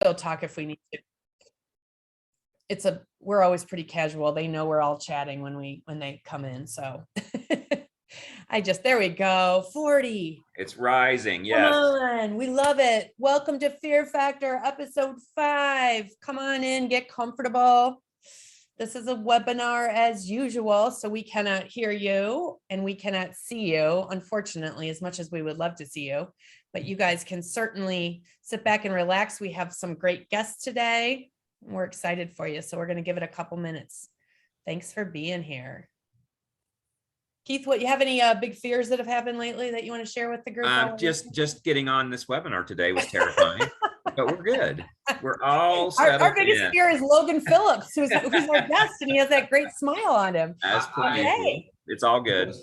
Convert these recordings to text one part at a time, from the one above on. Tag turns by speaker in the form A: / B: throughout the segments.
A: still talk if we need to. We're always pretty casual. They know we're all chatting when they come in. So there we go. 40.
B: It's rising. Yes.
A: Come on. We love it. Welcome to Fear Factor episode 5. Come on in, get comfortable. This is a webinar as usual, so we cannot hear you and we cannot see you, unfortunately, as much as we would love to see you, but you guys can certainly sit back and relax. We have some great guests today. We're excited for you, so we're going to give it a couple minutes. Thanks for being here. Keith, you have any big fears that have happened lately that you want to share with the group?
B: Just getting on this webinar today was terrifying, but we're good. We're all settled.
A: Our biggest fear is Logan Phillips, who's our guest, and he has that great smile on him.
B: As per usual. It's all good.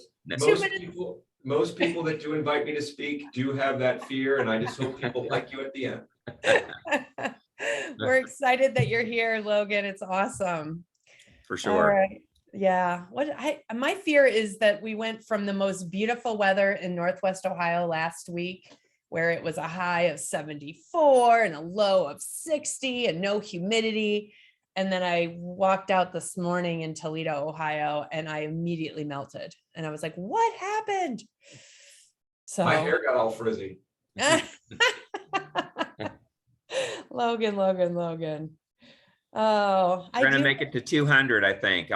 C: Most people that do invite me to speak do have that fear, and I just hope people like you at the end.
A: We're excited that you're here, Logan. It's awesome.
B: For sure.
A: All right. Yeah. My fear is that we went from the most beautiful weather in Northwest Ohio last week, where it was a high of 74 and a low of 60 and no humidity. And then I walked out this morning in Toledo, Ohio, and I immediately melted. And I was like, what happened? So
C: my hair got all frizzy.
A: Logan. Oh,
B: we're gonna make it to 200, I think. We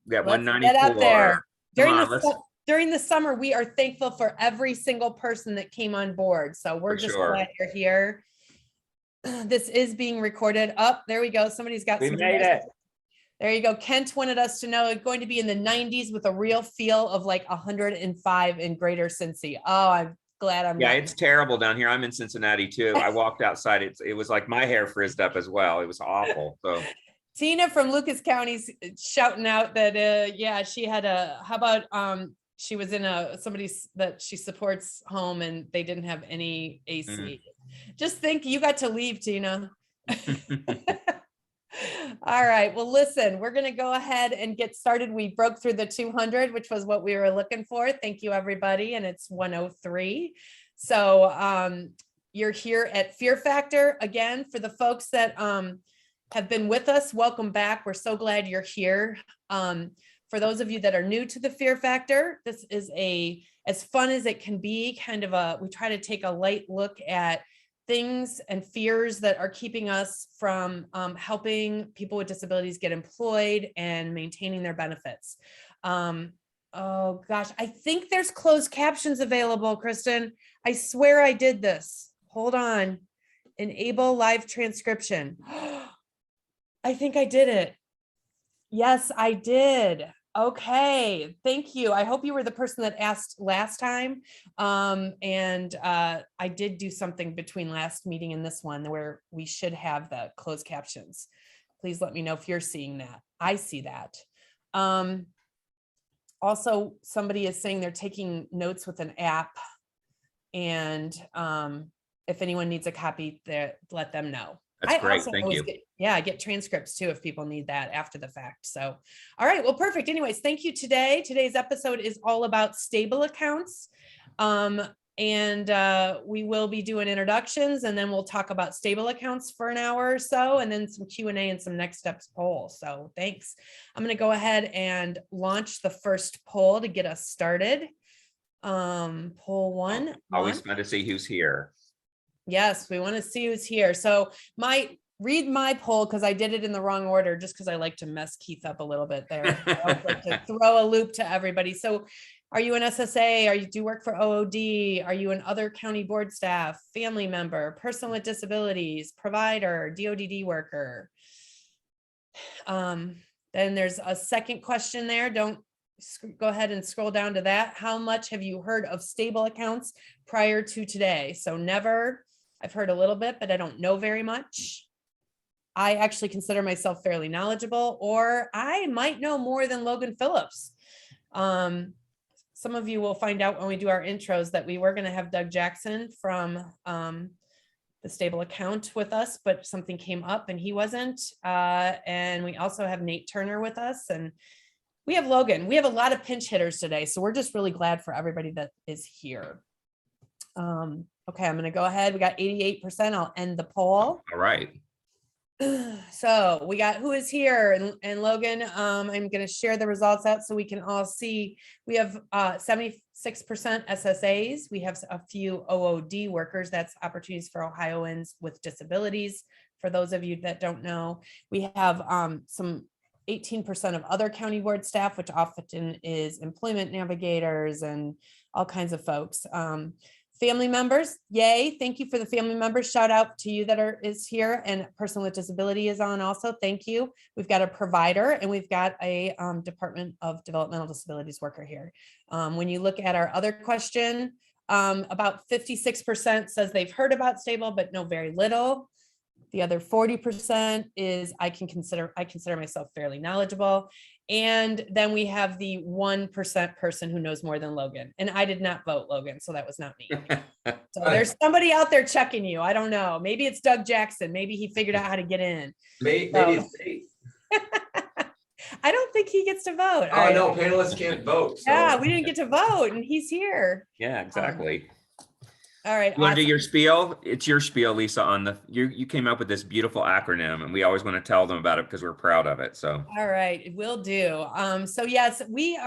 B: got 194.
A: Get out there. During the summer, we are thankful for every single person that came on board. So we're just glad you're here. This is being recorded. There we go. Somebody's got
B: we made it.
A: There you go. Kent wanted us to know it's going to be in the 90s with a real feel of like 105 in Greater Cincy. Oh, I'm glad I'm
B: not. It's terrible down here. I'm in Cincinnati too. I walked outside. It was like my hair frizzed up as well. It was awful. So
A: Tina from Lucas County's shouting out that she had she was in somebody's that she supports home and they didn't have any AC. Just think you got to leave, Tina. All right. Well, listen, we're going to go ahead and get started. We broke through the 200, which was what we were looking for. Thank you, everybody. And it's 103. So you're here at Fear Factor. Again, for the folks that have been with us, welcome back. We're so glad you're here. For those of you that are new to the Fear Factor, this is as fun as it can be, we try to take a light look at things and fears that are keeping us from helping people with disabilities get employed and maintaining their benefits. Oh gosh, I think there's closed captions available, Kristen. I swear I did this. Hold on. Enable live transcription. I think I did it. Yes, I did. Okay, thank you. I hope you were the person that asked last time. I did do something between last meeting and this one where we should have the closed captions. Please let me know if you're seeing that. I see that. Also, somebody is saying they're taking notes with an app. And if anyone needs a copy, let them know.
B: That's great. Thank you.
A: I get transcripts too if people need that after the fact. So, all right. Well, perfect. Anyways, thank you today. Today's episode is all about stable accounts. We will be doing introductions and then we'll talk about stable accounts for an hour or so and then some Q&A and some next steps poll. So thanks. I'm going to go ahead and launch the first poll to get us started. Poll 1.
B: Always fun to see who's here.
A: Yes, we want to see who's here. So read my poll because I did it in the wrong order just because I like to mess Keith up a little bit there. I like to throw a loop to everybody. So are you an SSA? Do you work for OOD? Are you an other county board staff, family member, person with disabilities, provider, DODD worker? Then there's a second question there. Don't go ahead and scroll down to that. How much have you heard of stable accounts prior to today? So never. I've heard a little bit, but I don't know very much. I actually consider myself fairly knowledgeable, or I might know more than Logan Phillips. Some of you will find out when we do our intros that we were going to have Doug Jackson from the stable account with us, but something came up and he wasn't. And we also have Nate Turner with us, and we have Logan. We have a lot of pinch hitters today, so we're just really glad for everybody that is here. Okay, I'm gonna go ahead. We got 88%. I'll end the poll.
B: All right.
A: So we got who is here and Logan, I'm going to share the results out so we can all see. We have 76% SSAs. We have a few OOD workers. That's opportunities for Ohioans with disabilities. For those of you that don't know, we have some 18% of other county board staff, which often is employment navigators and all kinds of folks. Family members, yay. Thank you for the family members. Shout out to you that is here, and a person with disability is on also. Thank you. We've got a provider and we've got a Department of Developmental Disabilities worker here. When you look at our other question, about 56% says they've heard about Stable, but know very little. The other 40% is I consider myself fairly knowledgeable. And then we have the 1% person who knows more than Logan. And I did not vote, Logan, so that was not me. So there's somebody out there checking you. I don't know. Maybe it's Doug Jackson. Maybe he figured out how to get in.
C: Maybe
A: So,
C: it's me.
A: I don't think he gets to vote.
C: Oh, no, panelists can't vote. So.
A: Yeah, we didn't get to vote and he's here.
B: Yeah, exactly.
A: All right.
B: You want to do
A: awesome.
B: your spiel? It's your spiel, Lisa, on you came up with this beautiful acronym and we always want to tell them about it because we're proud of it. So.
A: All right, will do. So yes, we've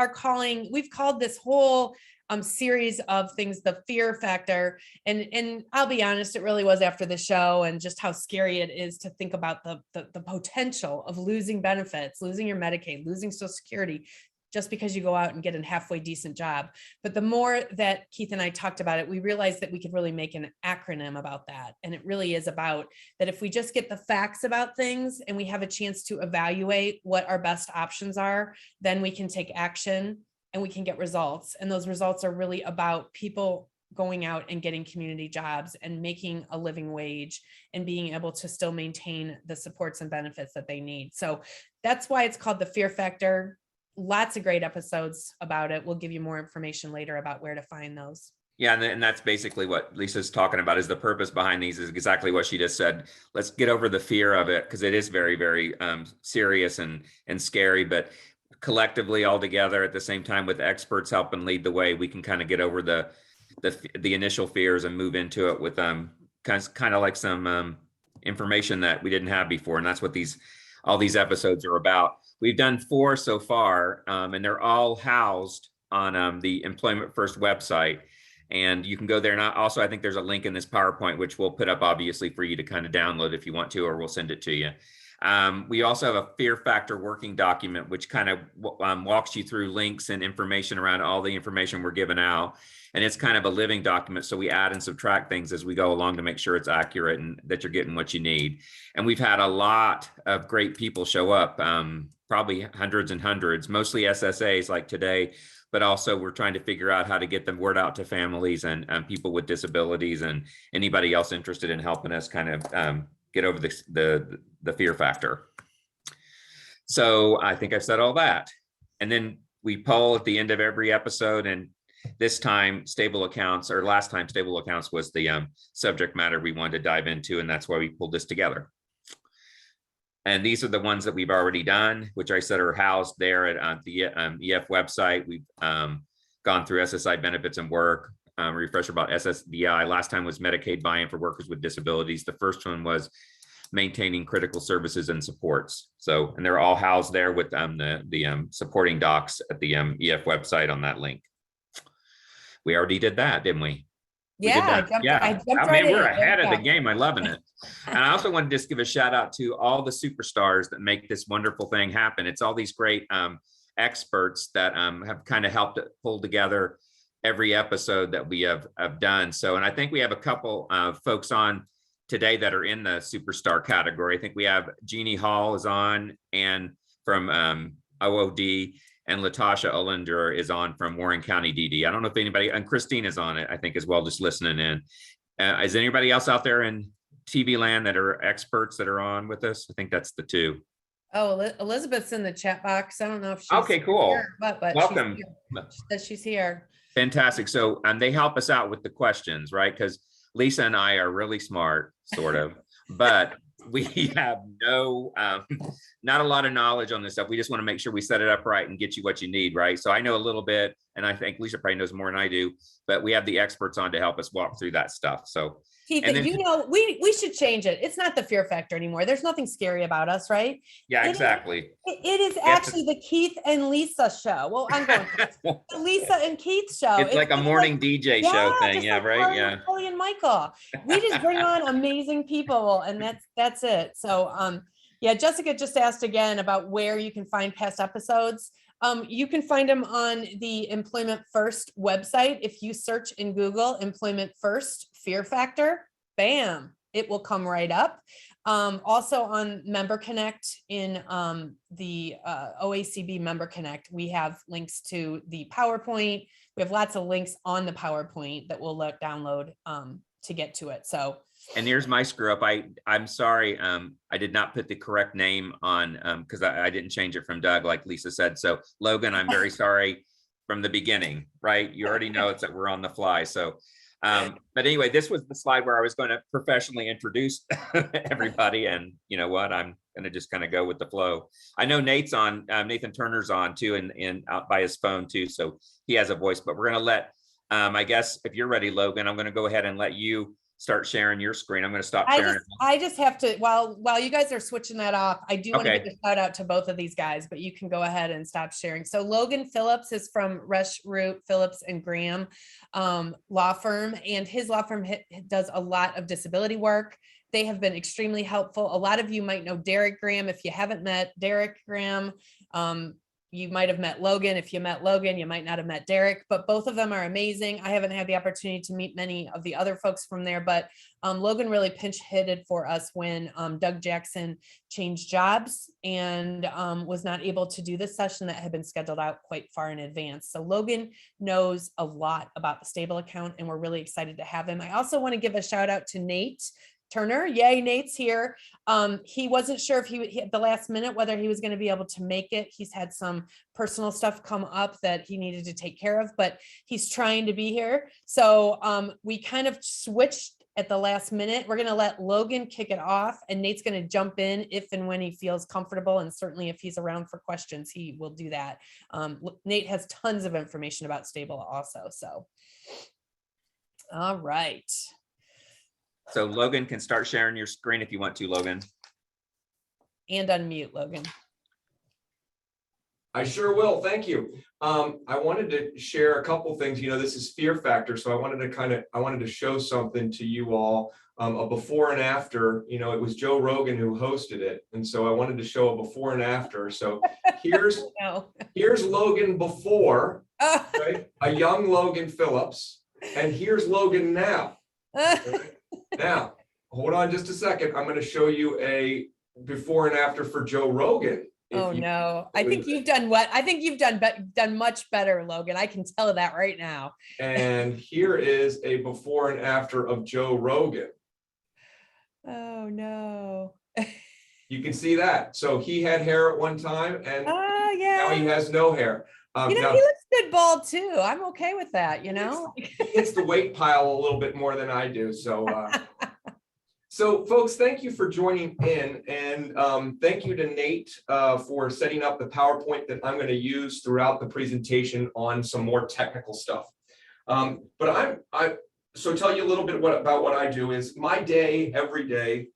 A: called this whole series of things the fear factor. And I'll be honest, it really was after the show and just how scary it is to think about the potential of losing benefits, losing your Medicaid, losing Social Security, just because you go out and get a halfway decent job. But the more that Keith and I talked about it, we realized that we could really make an acronym about that. And it really is about that if we just get the facts about things and we have a chance to evaluate what our best options are, then we can take action and we can get results. And those results are really about people going out and getting community jobs and making a living wage and being able to still maintain the supports and benefits that they need. So that's why it's called the fear factor. Lots of great episodes about it. We'll give you more information later about where to find those.
B: Yeah, and that's basically what Lisa's talking about is the purpose behind these is exactly what she just said. Let's get over the fear of it because it is very, very serious and scary, but collectively all together at the same time with experts helping lead the way, we can kind of get over the initial fears and move into it with kind of like some information that we didn't have before. And that's what all these episodes are about. We've done 4 so far, and they're all housed on the Employment First website. And you can go there. And also, I think there's a link in this PowerPoint, which we'll put up obviously for you to kind of download if you want to, or we'll send it to you. We also have a fear factor working document, which kind of walks you through links and information around all the information we're giving out. And it's kind of a living document. So we add and subtract things as we go along to make sure it's accurate and that you're getting what you need. And we've had a lot of great people show up, probably hundreds and hundreds, mostly SSAs like today, but also we're trying to figure out how to get the word out to families and people with disabilities and anybody else interested in helping us kind of get over the fear factor. So I think I've said all that. And then we poll at the end of every episode, and this time stable accounts, or last time stable accounts was the subject matter we wanted to dive into, and that's why we pulled this together. And these are the ones that we've already done, which I said are housed there at the EF website. We've gone through SSI benefits and work, refresher about SSDI. Last time was Medicaid buy-in for workers with disabilities. The first one was maintaining critical services and supports. So, and they're all housed there with the supporting docs at the EF website on that link. We already did that, didn't we?
A: Yeah, I jumped right
B: mean, we're
A: in.
B: ahead of the game. I'm loving it. And I also want to just give a shout out to all the superstars that make this wonderful thing happen. It's all these great experts that have kind of helped pull together every episode that we have done. So, and I think we have a couple folks on today that are in the superstar category. I think we have Jeannie Hall is on and from OOD. And Latasha Olinder is on from Warren County DD. I don't know if anybody, and Christine is on it, I think as well, just listening in. Is anybody else out there in TV land that are experts that are on with us? I think that's the 2.
A: Oh, Elizabeth's in the chat box. I don't know if she's
B: okay, cool.
A: Here, but
B: welcome.
A: She says she's here.
B: Fantastic. So they help us out with the questions, right? Because Lisa and I are really smart, sort of, but we have not a lot of knowledge on this stuff. We just want to make sure we set it up right and get you what you need, right? So I know a little bit, and I think Lisa probably knows more than I do, but we have the experts on to help us walk through that stuff. So
A: Keith,
B: and then-
A: you know, we should change it. It's not the fear factor anymore. There's nothing scary about us, right?
B: yeah,
A: It
B: exactly.
A: it is actually the Keith and Lisa show. Well, I'm going the Lisa and Keith show.
B: It's like a
A: kind of
B: morning DJ show thing.
A: just
B: Yeah,
A: like
B: right.
A: Harley,
B: Yeah.
A: Chloe and Michael. We just bring on amazing people, and that's it. So yeah, Jessica just asked again about where you can find past episodes. You can find them on the Employment First website. If you search in Google Employment First Fear Factor, bam, it will come right up. Also on Member Connect in the OACB Member Connect, we have links to the PowerPoint. We have lots of links on the PowerPoint that we'll download to get to it. So.
B: And here's my screw up. I'm sorry. I did not put the correct name on because I didn't change it from Doug, like Lisa said. So Logan, I'm very sorry from the beginning, right? You already know it's that we're on the fly. So, but anyway, this was the slide where I was going to professionally introduce everybody. And you know what? I'm going to just kind of go with the flow. I know Nate's on, Nathan Turner's on too, and out by his phone too. So he has a voice, but we're going to let, I guess if you're ready, Logan, I'm going to go ahead and let you start sharing your screen. I'm going to stop sharing.
A: I just have to, while you guys are switching that off, I do want to give a shout out to both of these guys, but you can go ahead and stop sharing. So Logan Phillips is from Resch, Phillips and Graham law firm, and his law firm does a lot of disability work. They have been extremely helpful. A lot of you might know Derek Graham. If you haven't met Derek Graham, you might have met Logan. If you met Logan, you might not have met Derek, but both of them are amazing. I haven't had the opportunity to meet many of the other folks from there, but Logan really pinch hitted for us when Doug Jackson changed jobs and was not able to do this session that had been scheduled out quite far in advance. So Logan knows a lot about the Stable account, and we're really excited to have him. I also want to give a shout out to Nate Turner. Yay, Nate's here. He wasn't sure if he at the last minute whether he was going to be able to make it. He's had some personal stuff come up that he needed to take care of, but he's trying to be here. So we kind of switched at the last minute. We're going to let Logan kick it off, and Nate's going to jump in if and when he feels comfortable, and certainly if he's around for questions, he will do that. Nate has tons of information about Stable also. So all right.
B: So Logan can start sharing your screen if you want to, Logan.
A: And unmute, Logan.
C: I sure will. Thank you. I wanted to share a couple things. You know, this is Fear Factor, so I wanted to show something to you all, a before and after. You know, it was Joe Rogan who hosted it, and so I wanted to show a before and after. So here's here's Logan before, right? A young Logan Phillips, and here's Logan now. Right? Now, hold on just a second. I'm going to show you a before and after for Joe Rogan.
A: Oh no, I think you've done what? I think you've done much better, Logan. I can tell that right now.
C: And here is a before and after of Joe Rogan.
A: Oh no.
C: You can see that. So he had hair at one time, and
A: yeah.
C: now he has no hair.
A: You know,
C: now,
A: he looks good bald too. I'm okay with that, you know?
C: He hits the weight pile a little bit more than I do. So, so folks, thank you for joining in, and thank you to Nate for setting up the PowerPoint that I'm going to use throughout the presentation on some more technical stuff. But so tell you a little bit about what I do. Is my day every day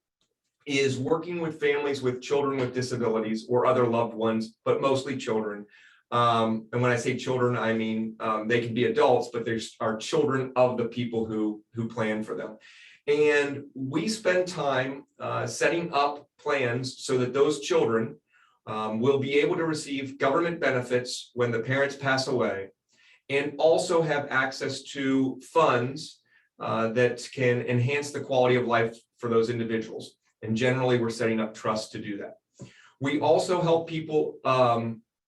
C: is working with families with children with disabilities or other loved ones, but mostly children. And when I say children, I mean they can be adults, but they are children of the people who plan for them. And we spend time setting up plans so that those children will be able to receive government benefits when the parents pass away, and also have access to funds that can enhance the quality of life for those individuals. And generally, we're setting up trusts to do that. We also help people.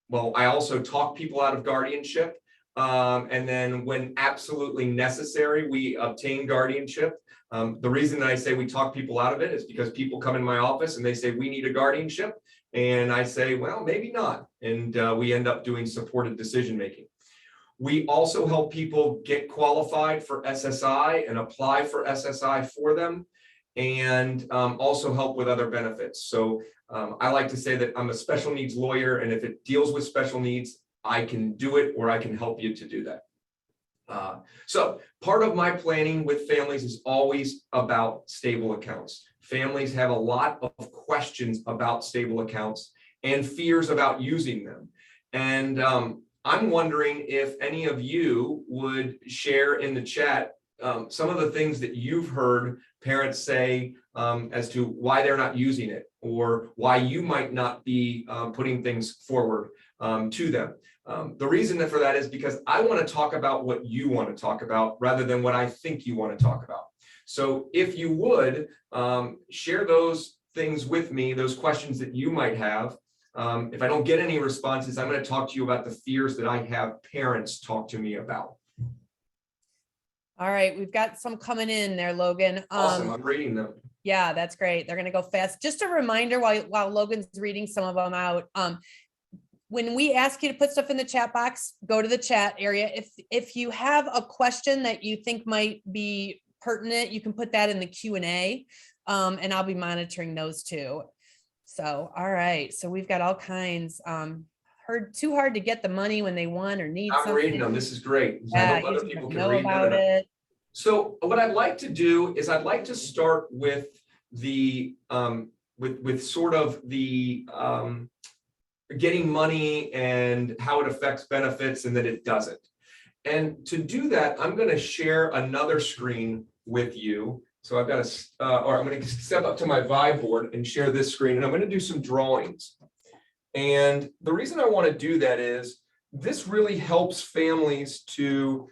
C: Well, I also talk people out of guardianship. And then when absolutely necessary, we obtain guardianship. The reason that I say we talk people out of it is because people come in my office and they say, we need a guardianship. And I say, well, maybe not. And we end up doing supported decision-making. We also help people get qualified for SSI and apply for SSI for them. and also help with other benefits. So I like to say that I'm a special needs lawyer, and if it deals with special needs, I can do it, or I can help you to do that. So part of my planning with families is always about stable accounts. Families have a lot of questions about stable accounts and fears about using them. And I'm wondering if any of you would share in the chat some of the things that you've heard parents say as to why they're not using it, or why you might not be putting things forward to them. The reason for that is because I want to talk about what you want to talk about rather than what I think you want to talk about. So if you would share those things with me, those questions that you might have. If I don't get any responses, I'm going to talk to you about the fears that I have parents talk to me about.
A: All right, we've got some coming in there, Logan.
C: Awesome, I'm reading them.
A: Yeah, that's great. They're going to go fast. Just a reminder while Logan's reading some of them out. When we ask you to put stuff in the chat box, go to the chat area. If you have a question that you think might be pertinent, you can put that in the Q&A, and I'll be monitoring those too. So, all right. So we've got all kinds. Heard too hard to get the money when they want or need something.
C: I'm reading them. This is great.
A: Yeah,
C: I know other people can
A: know
C: read
A: about it.
C: So what I'd like to do is I'd like to start with the with sort of the getting money and how it affects benefits and that it doesn't. And to do that, I'm going to share another screen with you. So I've got I'm going to step up to my Vibe board and share this screen, and I'm going to do some drawings. And the reason I want to do that is this really helps families to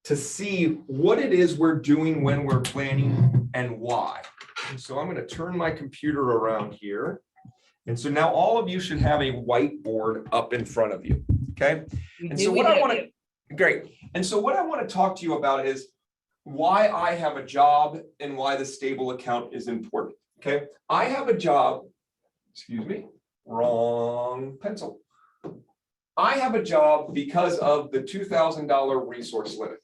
C: see what it is we're doing when we're planning and why. And so I'm going to turn my computer around here. And so now all of you should have a whiteboard up in front of you. Okay. And so what I want to, great. And so what I want to talk to you about is why I have a job and why the stable account is important. Okay. I have a job, excuse me, wrong pencil. I have a job because of the $2,000 resource limit.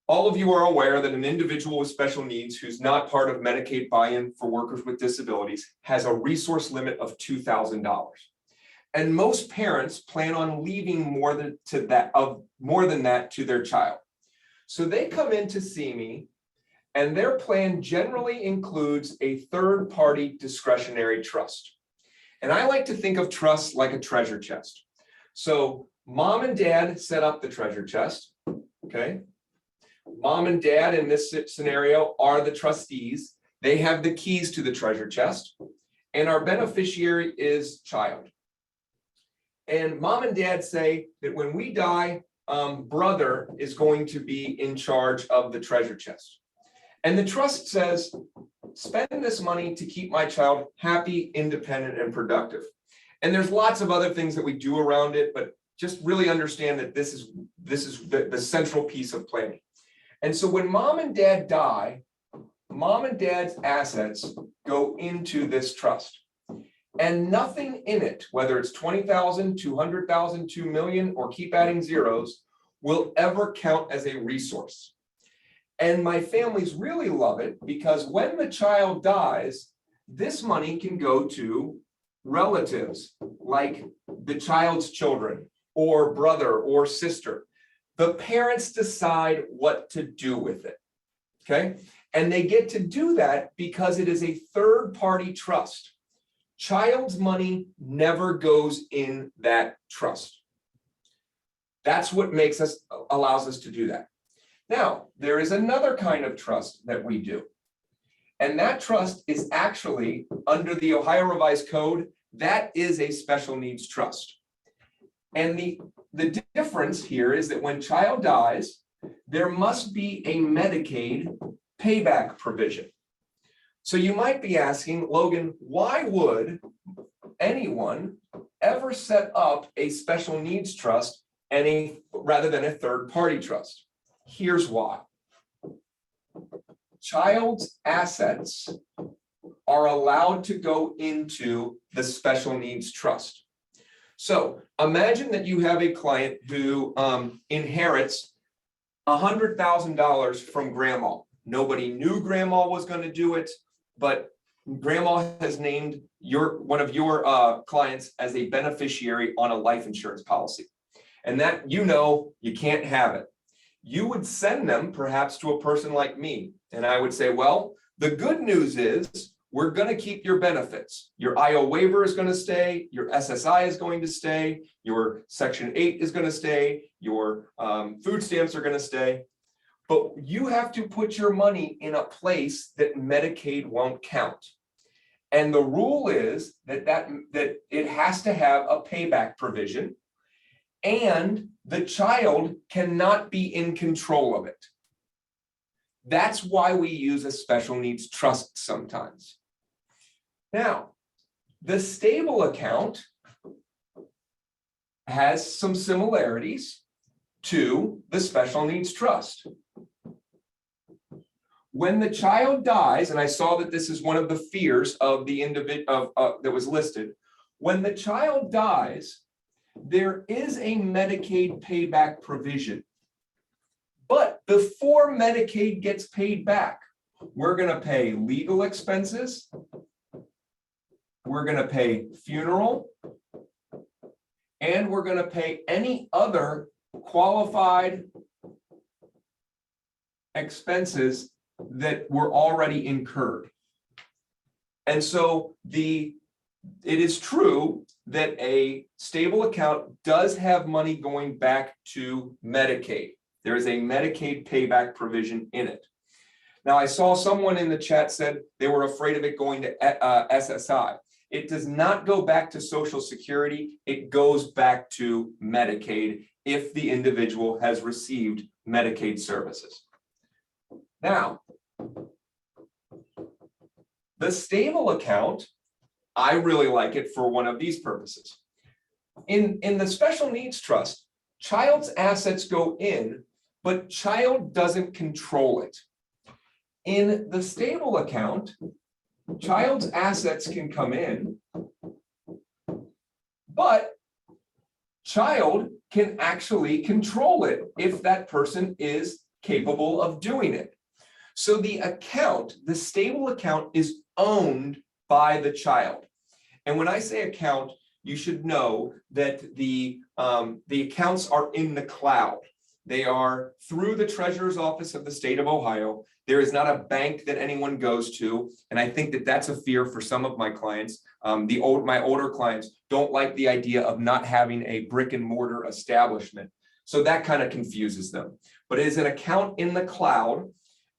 C: All of you are aware that an individual with special needs who's not part of Medicaid buy-in for workers with disabilities has a resource limit of $2,000. And most parents plan on leaving more than that to their child. So they come in to see me, and their plan generally includes a third-party discretionary trust. And I like to think of trusts like a treasure chest. So mom and dad set up the treasure chest, okay? Mom and dad in this scenario are the trustees. They have the keys to the treasure chest, and our beneficiary is child. And mom and dad say that when we die, brother is going to be in charge of the treasure chest. And the trust says, spend this money to keep my child happy, independent, and productive. And there's lots of other things that we do around it, but just really understand that this is the central piece of planning. And so when mom and dad die, mom and dad's assets go into this trust. And nothing in it, whether it's 20,000, 200,000, 2 million, or keep adding zeros, will ever count as a resource. And my families really love it because when the child dies, this money can go to relatives like the child's children or brother or sister. The parents decide what to do with it, okay? And they get to do that because it is a third-party trust. Child's money never goes in that trust. That's what allows us to do that. Now, there is another kind of trust that we do. And that trust is actually, under the Ohio Revised Code, that is a special needs trust. And the difference here is that when child dies, there must be a Medicaid payback provision. So you might be asking, Logan, why would anyone ever set up a special needs trust rather than a third-party trust? Here's why. Child's assets are allowed to go into the special needs trust. So imagine that you have a client who inherits $100,000 from grandma. Nobody knew grandma was going to do it, but grandma has named one of your clients as a beneficiary on a life insurance policy. And that, you can't have it. You would send them perhaps to a person like me. And I would say, well, the good news is we're going to keep your benefits. Your IO waiver is going to stay. Your SSI is going to stay. Your Section 8 is going to stay. Your food stamps are going to stay. But you have to put your money in a place that Medicaid won't count. And the rule is that it has to have a payback provision, and the child cannot be in control of it. That's why we use a special needs trust sometimes. Now, the stable account has some similarities to the special needs trust. When the child dies, and I saw that this is one of the fears of the individual that was listed. When the child dies, there is a Medicaid payback provision. But before Medicaid gets paid back, we're going to pay legal expenses. We're going to pay funeral. And we're going to pay any other qualified expenses that were already incurred. And so it is true that a stable account does have money going back to Medicaid. There is a Medicaid payback provision in it. Now, I saw someone in the chat said they were afraid of it going to SSI. It does not go back to Social Security. It goes back to Medicaid if the individual has received Medicaid services. Now, the stable account, I really like it for one of these purposes. In the special needs trust, child's assets go in, but child doesn't control it. In the stable account, child's assets can come in, but child can actually control it if that person is capable of doing it. So the account, the stable account, is owned by the child. And when I say account, you should know that the accounts are in the cloud. They are through the Treasurer's Office of the state of Ohio. There is not a bank that anyone goes to. And I think that that's a fear for some of my clients. My older clients don't like the idea of not having a brick and mortar establishment. So that kind of confuses them. But it is an account in the cloud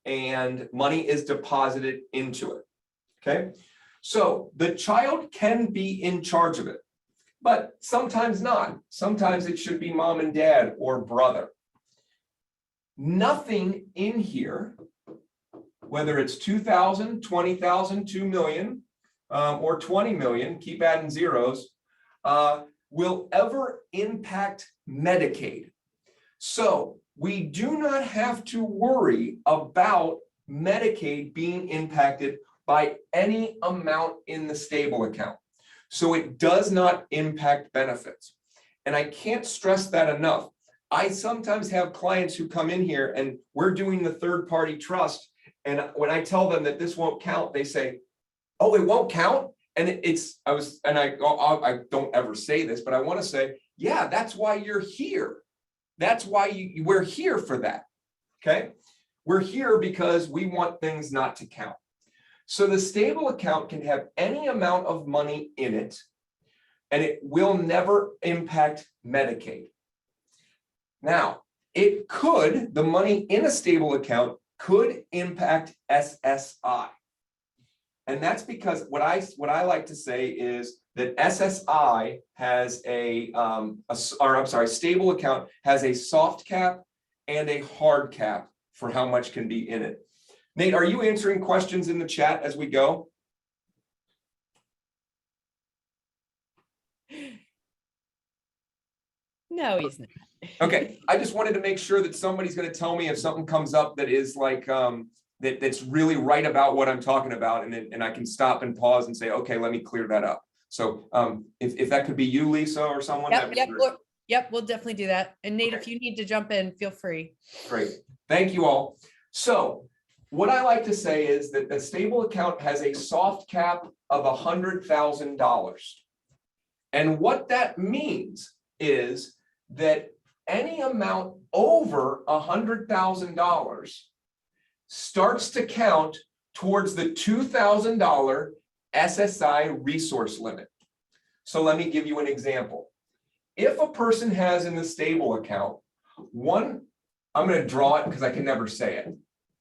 C: and money is deposited into it. Okay. So the child can be in charge of it, but sometimes not. Sometimes it should be mom and dad or brother. Nothing in here, whether it's 2,000, 20,000, 2 million, or 20 million, keep adding zeros, will ever impact Medicaid. So we do not have to worry about Medicaid being impacted by any amount in the stable account. So it does not impact benefits. And I can't stress that enough. I sometimes have clients who come in here and we're doing the third-party trust. And when I tell them that this won't count, they say, oh, it won't count? And I don't ever say this, but I want to say, yeah, that's why you're here. That's why we're here for that. Okay. We're here because we want things not to count. So the stable account can have any amount of money in it, and it will never impact Medicaid. Now, the money in a stable account could impact SSI. And that's because what I like to say is that SSI has stable account has a soft cap and a hard cap for how much can be in it. Nate, are you answering questions in the chat as we go?
A: No, he's not.
C: Okay, I just wanted to make sure that somebody's going to tell me if something comes up that is like that's really right about what I'm talking about, and I can stop and pause and say, okay, let me clear that up. So if that could be you, Lisa, or someone.
A: Yep, we'll definitely do that. And Nate, okay, if you need to jump in, feel free.
C: Great, thank you all. So what I like to say is that the stable account has a soft cap of $100,000. And what that means is that any amount over $100,000 starts to count towards the $2,000 SSI resource limit. So let me give you an example. If a person has in the stable account I'm going to draw it because I can never say it.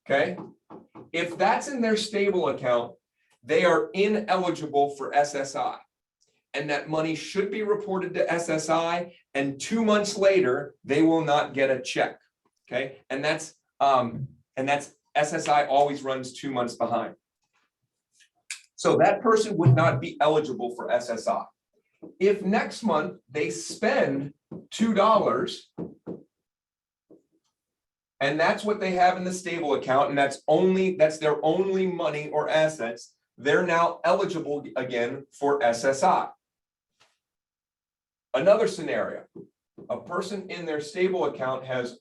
C: Okay. If that's in their stable account, they are ineligible for SSI. And that money should be reported to SSI, and 2 months later, they will not get a check. Okay. And that's SSI always runs 2 months behind. So that person would not be eligible for SSI. If next month they spend $2, and that's what they have in the stable account, and that's their only money or assets, they're now eligible again for SSI. Another scenario, a person in their stable account has,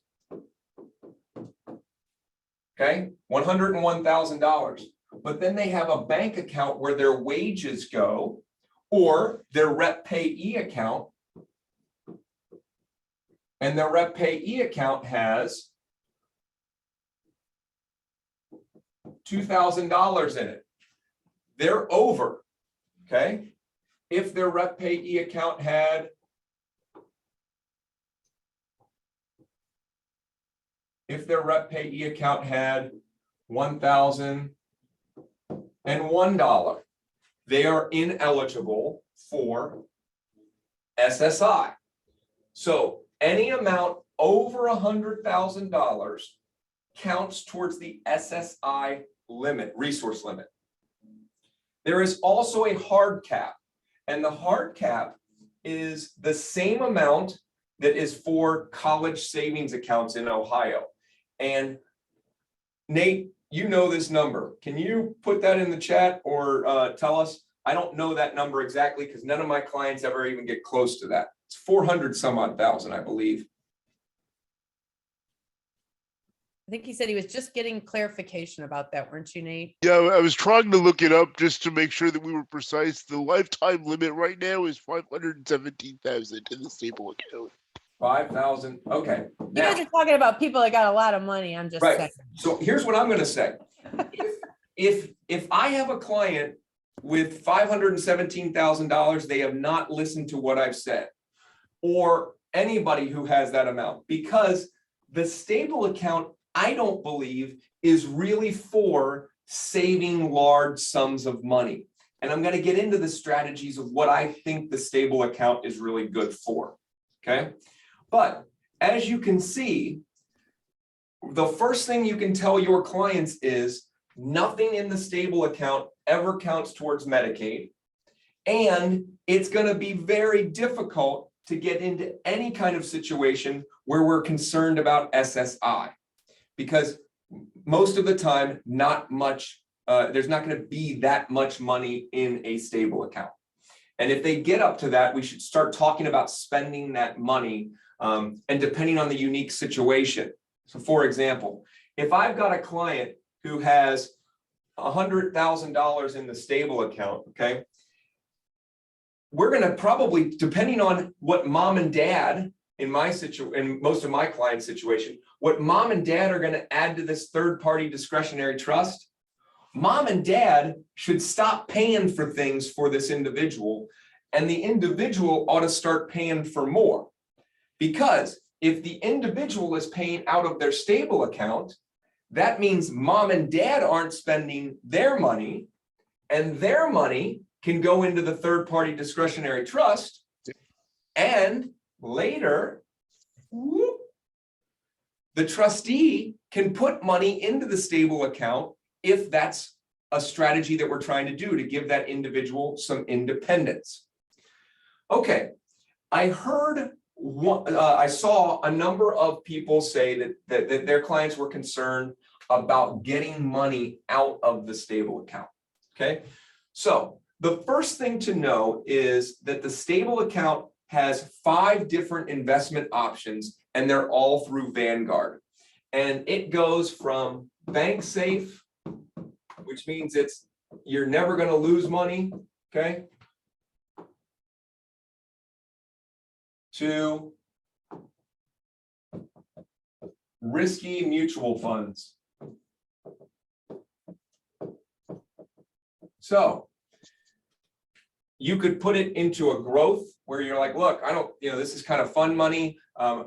C: okay, $101,000, but then they have a bank account where their wages go, or their rep payee account, and their rep payee account has $2,000 in it. They're over, okay? If their rep payee account had $1,001, they are ineligible for SSI. So any amount over $100,000 counts towards the SSI limit, resource limit. There is also a hard cap, and the hard cap is the same amount that is for college savings accounts in Ohio. And Nate, you know this number. Can you put that in the chat or tell us? I don't know that number exactly because none of my clients ever even get close to that. It's 400 some odd thousand, I believe.
A: I think he said he was just getting clarification about that, weren't you, Nate?
D: Yeah, I was trying to look it up just to make sure that we were precise. The lifetime limit right now is 517,000 in the stable account.
C: 5,000. Okay.
A: You guys are talking about people that got a lot of money. I'm just saying.
C: So here's what I'm going to say. If I have a client with $517,000, they have not listened to what I've said, or anybody who has that amount, because the stable account, I don't believe, is really for saving large sums of money. And I'm going to get into the strategies of what I think the stable account is really good for. Okay. But as you can see, the first thing you can tell your clients is nothing in the stable account ever counts towards Medicaid. And it's going to be very difficult to get into any kind of situation where we're concerned about SSI, because most of the time, there's not going to be that much money in a stable account. And if they get up to that, we should start talking about spending that money, and depending on the unique situation. So for example, if I've got a client who has $100,000 in the stable account, okay, we're going to probably, depending on what mom and dad in most of my clients' situation, what mom and dad are going to add to this third-party discretionary trust, mom and dad should stop paying for things for this individual, and the individual ought to start paying for more. Because if the individual is paying out of their stable account, that means mom and dad aren't spending their money, and their money can go into the third-party discretionary trust, and later, the trustee can put money into the stable account if that's a strategy that we're trying to do to give that individual some independence. Okay, I saw a number of people say that their clients were concerned about getting money out of the stable account. Okay, so the first thing to know is that the stable account has 5 different investment options, and they're all through Vanguard. And it goes from bank safe, which means you're never going to lose money, okay, to risky mutual funds. So you could put it into a growth where you're like, look, I don't, this is kind of fun money.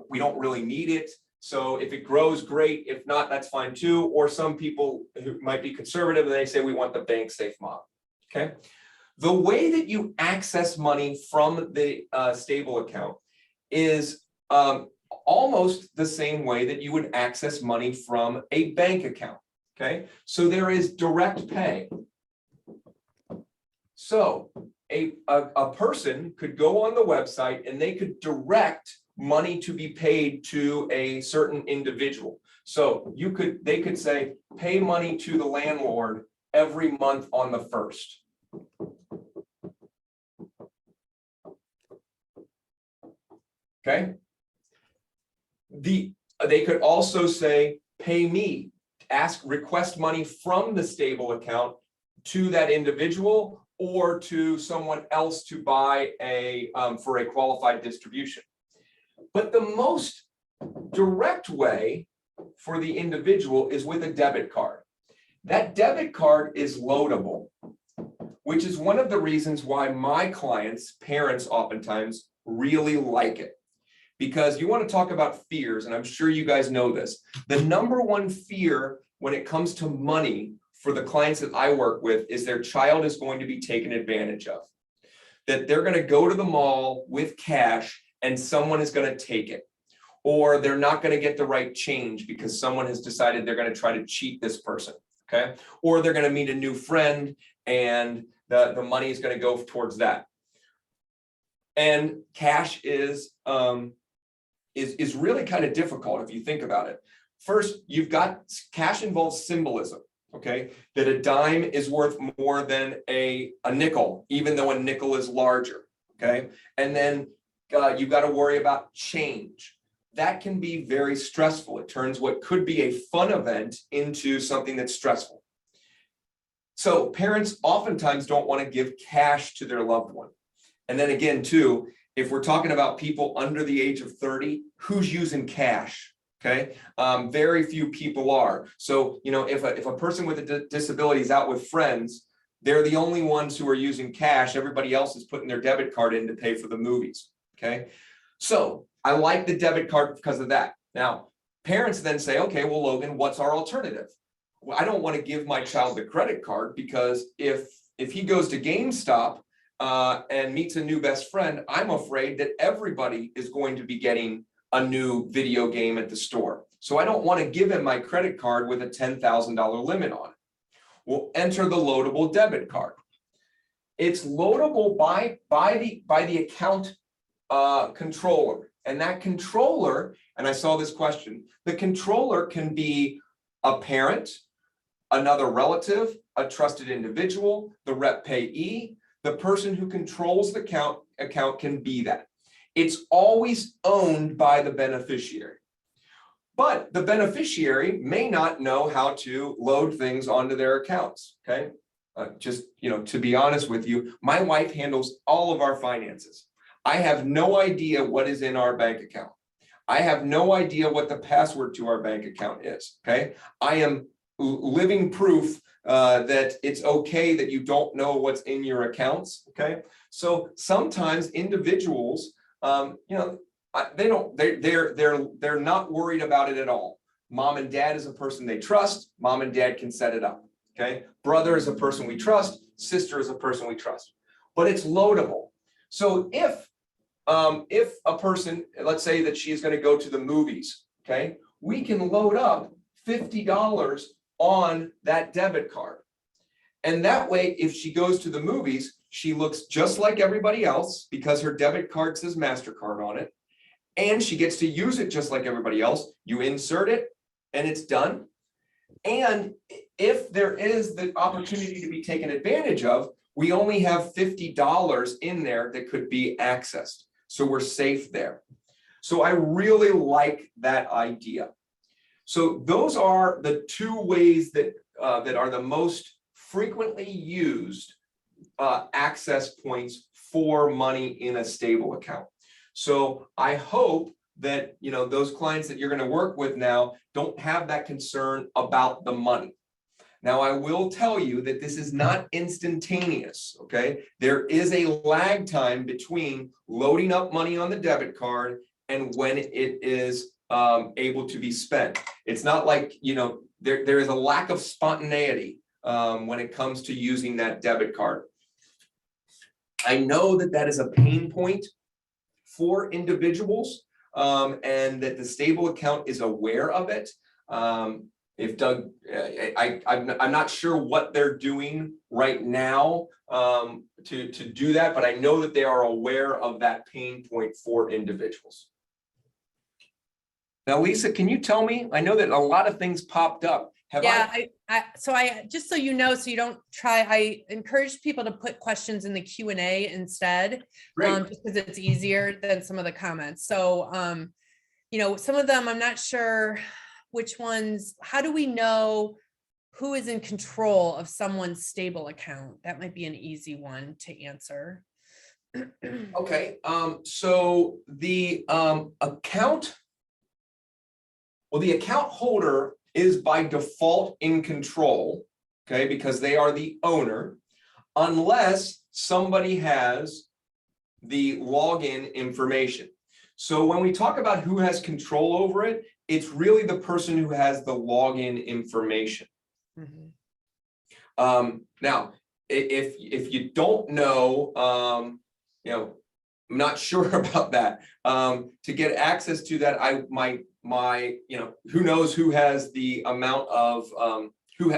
C: We don't really need it. So if it grows, great. If not, that's fine too. Or some people who might be conservative and they say we want the bank safe model. Okay. The way that you access money from the stable account is almost the same way that you would access money from a bank account. Okay. So there is direct pay. So a person could go on the website and they could direct money to be paid to a certain individual. So they could say, pay money to the landlord every month on the 1st. Okay. They could also say, pay me, request money from the stable account to that individual or to someone else to buy for a qualified distribution. But the most direct way for the individual is with a debit card. That debit card is loadable, which is one of the reasons why my clients, parents oftentimes really like it. Because you want to talk about fears, and I'm sure you guys know this. The number one fear when it comes to money for the clients that I work with is their child is going to be taken advantage of. That they're going to go to the mall with cash and someone is going to take it. Or they're not going to get the right change because someone has decided they're going to try to cheat this person. Okay. Or they're going to meet a new friend and the money is going to go towards that. And cash is really kind of difficult if you think about it. First, you've got cash involves symbolism. Okay, that a dime is worth more than a nickel, even though a nickel is larger. Okay, and then you've got to worry about change. That can be very stressful. It turns what could be a fun event into something that's stressful. So parents oftentimes don't want to give cash to their loved one. And then again, too, if we're talking about people under the age of 30, who's using cash? Okay, very few people are. So, if a person with a disability is out with friends, they're the only ones who are using cash. Everybody else is putting their debit card in to pay for the movies. Okay, so I like the debit card because of that. Now, parents then say, okay, well, Logan, what's our alternative? Well, I don't want to give my child the credit card because if he goes to GameStop and meets a new best friend, I'm afraid that everybody is going to be getting a new video game at the store. So I don't want to give him my credit card with a $10,000 limit on it. We'll enter the loadable debit card. It's loadable by the account controller. And that controller, and I saw this question, the controller can be a parent, another relative, a trusted individual, the rep payee, the person who controls the account can be that. It's always owned by the beneficiary. But the beneficiary may not know how to load things onto their accounts, okay? To be honest with you, my wife handles all of our finances. I have no idea what is in our bank account. I have no idea what the password to our bank account is, okay? I am living proof that it's okay that you don't know what's in your accounts, okay? So sometimes individuals, they're not worried about it at all. Mom and dad is a person they trust. Mom and dad can set it up. Okay. Brother is a person we trust. Sister is a person we trust, but it's loadable. So if a person, let's say that she's going to go to the movies, okay, we can load up $50 on that debit card. And that way, if she goes to the movies, she looks just like everybody else because her debit card says MasterCard on it. And she gets to use it just like everybody else. You insert it and it's done. And if there is the opportunity to be taken advantage of, we only have $50 in there that could be accessed. So we're safe there. So I really like that idea. So those are the two ways that that are the most frequently used access points for money in a stable account. So I hope that, you know, those clients that you're going to work with now don't have that concern about the money. Now, I will tell you that this is not instantaneous, okay? There is a lag time between loading up money on the debit card and when it is able to be spent. It's not like, you know, there is a lack of spontaneity when it comes to using that debit card. I know that that is a pain point for individuals, and that the stable account is aware of it. If Doug, I'm not sure what they're doing right now to do that, but I know that they are aware of that pain point for individuals. Now, Lisa, can you tell me? I know that a lot of things popped up.
A: So I just so you know, so you don't try, I encourage people to put questions in the Q&A instead, just because it's easier than some of the comments. So, you know, some of them, I'm not sure which ones, how do we know who is in control of someone's stable account? That might be an easy one to answer.
C: Okay, so the account, well, the account holder is by default in control, okay, because they are the owner, unless somebody has the login information. So when we talk about who has control over it, it's really the person who has the login information.
A: Mm-hmm.
C: Now, if you don't know, you know, I'm not sure about that. To get access to that, you know, who knows who has the amount of who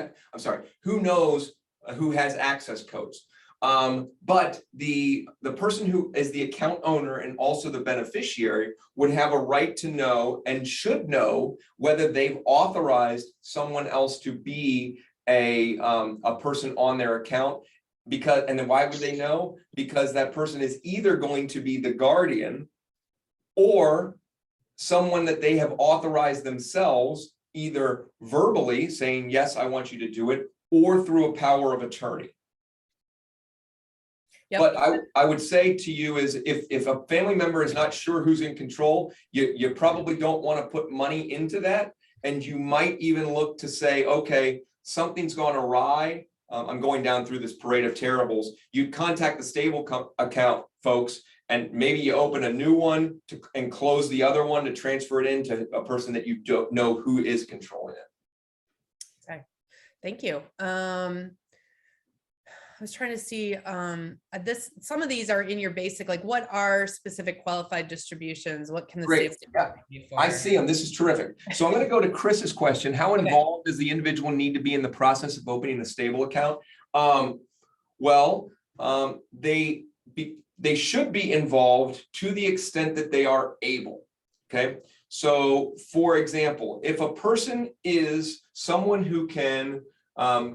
C: knows who has access codes. But the person who is the account owner and also the beneficiary would have a right to know and should know whether they've authorized someone else to be a person on their account. Because, and then why would they know? Because that person is either going to be the guardian or someone that they have authorized themselves, either verbally saying, yes, I want you to do it, or through a power of attorney. Yep. But I would say to you is if a family member is not sure who's in control, you probably don't want to put money into that. And you might even look to say, okay, something's gone awry. I'm going down through this parade of terribles. You contact the stable account folks, and maybe you open a new one and close the other one to transfer it into a person that you don't know who is controlling it.
A: Okay, thank you. I was trying to see some of these are in your basic, like what are specific qualified distributions? What can the
C: Great. I see them. This is terrific. So I'm going to go to Chris's question. How involved does the individual need to be in the process of opening a stable account? They should be involved to the extent that they are able. Okay. So for example, if a person is someone who can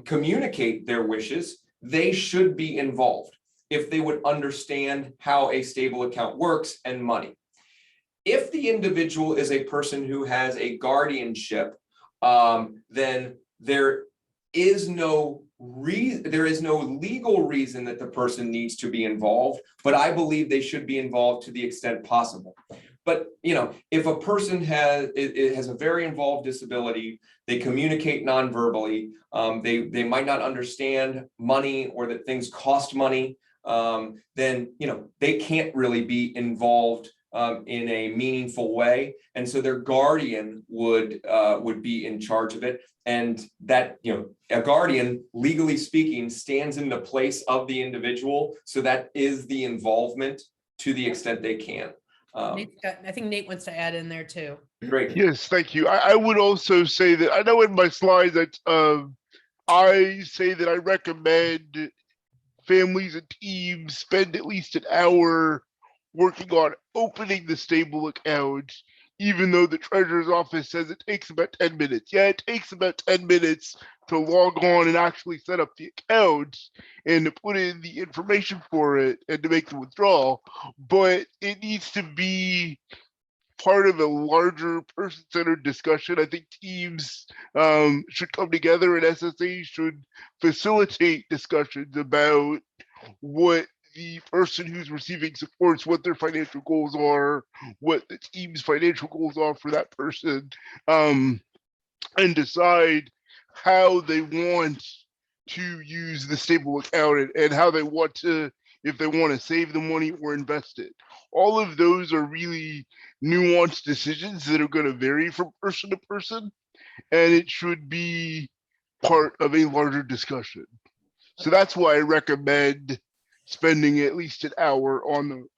C: communicate their wishes, they should be involved if they would understand how a stable account works and money. If the individual is a person who has a guardianship, then there is no legal reason that the person needs to be involved, but I believe they should be involved to the extent possible. But you know, if a person has a very involved disability, they communicate non-verbally, they might not understand money or that things cost money, then you know they can't really be involved in a meaningful way, and so their guardian would be in charge of it. And that, you know, a guardian, legally speaking, stands in the place of the individual, so that is the involvement to the extent they can.
A: I think Nate wants to add in there too.
C: Great.
D: Yes, thank you. I would also say that I know in my slides that I say that I recommend families and teams spend at least an hour working on opening the stable account, even though the treasurer's office says it takes about 10 minutes. Yeah, it takes about 10 minutes to log on and actually set up the account and to put in the information for it and to make the withdrawal, but it needs to be part of a larger person-centered discussion. I think teams should come together, and SSA should facilitate discussions about what the person who's receiving supports, what their financial goals are, what the team's financial goals are for that person, and decide how they want to use the stable account and how they want to, if they want to save the money or invest it. All of those are really nuanced decisions that are going to vary from person to person, and it should be part of a larger discussion. So that's why I recommend spending at least an hour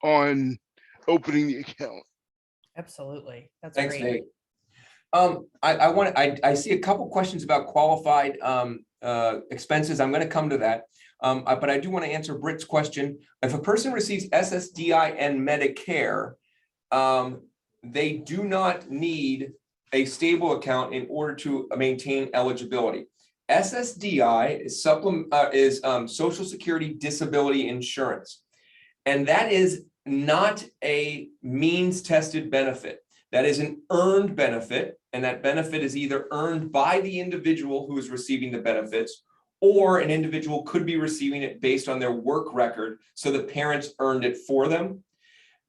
D: on opening the account.
A: Absolutely. That's
C: Thanks,
A: great.
C: Nate. I see a couple questions about qualified expenses. I'm going to come to that. But I do want to answer Britt's question. If a person receives SSDI and Medicare, they do not need a stable account in order to maintain eligibility. SSDI is Social Security Disability Insurance, and that is not a means-tested benefit. That is an earned benefit, and that benefit is either earned by the individual who is receiving the benefits, or an individual could be receiving it based on their work record, so the parents earned it for them.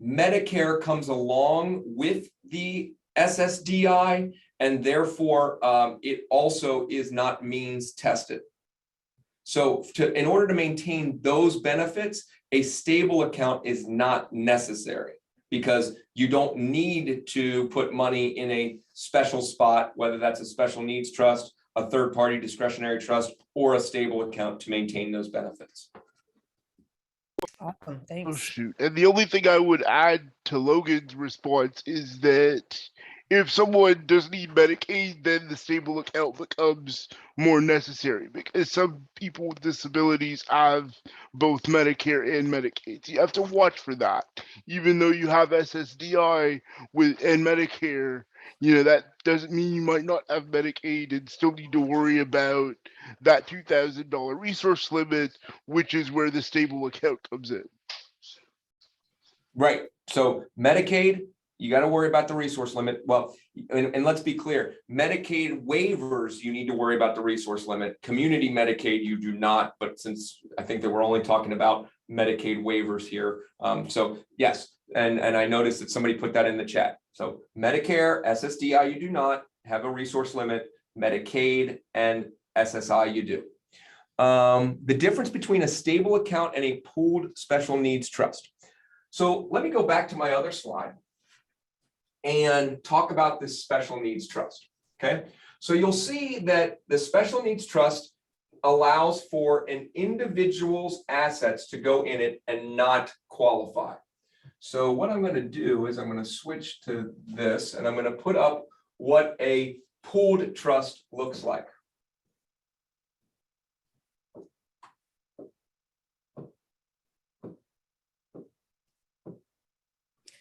C: Medicare comes along with the SSDI, and therefore it also is not means tested. So in order to maintain those benefits, a stable account is not necessary, because you don't need to put money in a special spot, whether that's a special needs trust, a third-party discretionary trust, or a stable account to maintain those benefits.
A: Awesome.
D: Oh
A: Thanks.
D: shoot. And the only thing I would add to Logan's response is that if someone does need Medicaid, then the stable account becomes more necessary, because some people with disabilities have both Medicare and Medicaid. So you have to watch for that. Even though you have SSDI and Medicare, you know, that doesn't mean you might not have Medicaid and still need to worry about that $2,000 resource limit, which is where the stable account comes in.
C: Right. So Medicaid, you got to worry about the resource limit. Well, and let's be clear, Medicaid waivers, you need to worry about the resource limit. Community Medicaid, you do not. But since I think that we're only talking about Medicaid waivers here. So yes, and I noticed that somebody put that in the chat. So Medicare, SSDI, you do not have a resource limit. Medicaid and SSI, you do. The difference between a stable account and a pooled special needs trust. So let me go back to my other slide and talk about this special needs trust. Okay, so you'll see that the special needs trust allows for an individual's assets to go in it and not qualify. So what I'm going to do is I'm going to switch to this, and I'm going to put up what a pooled trust looks like.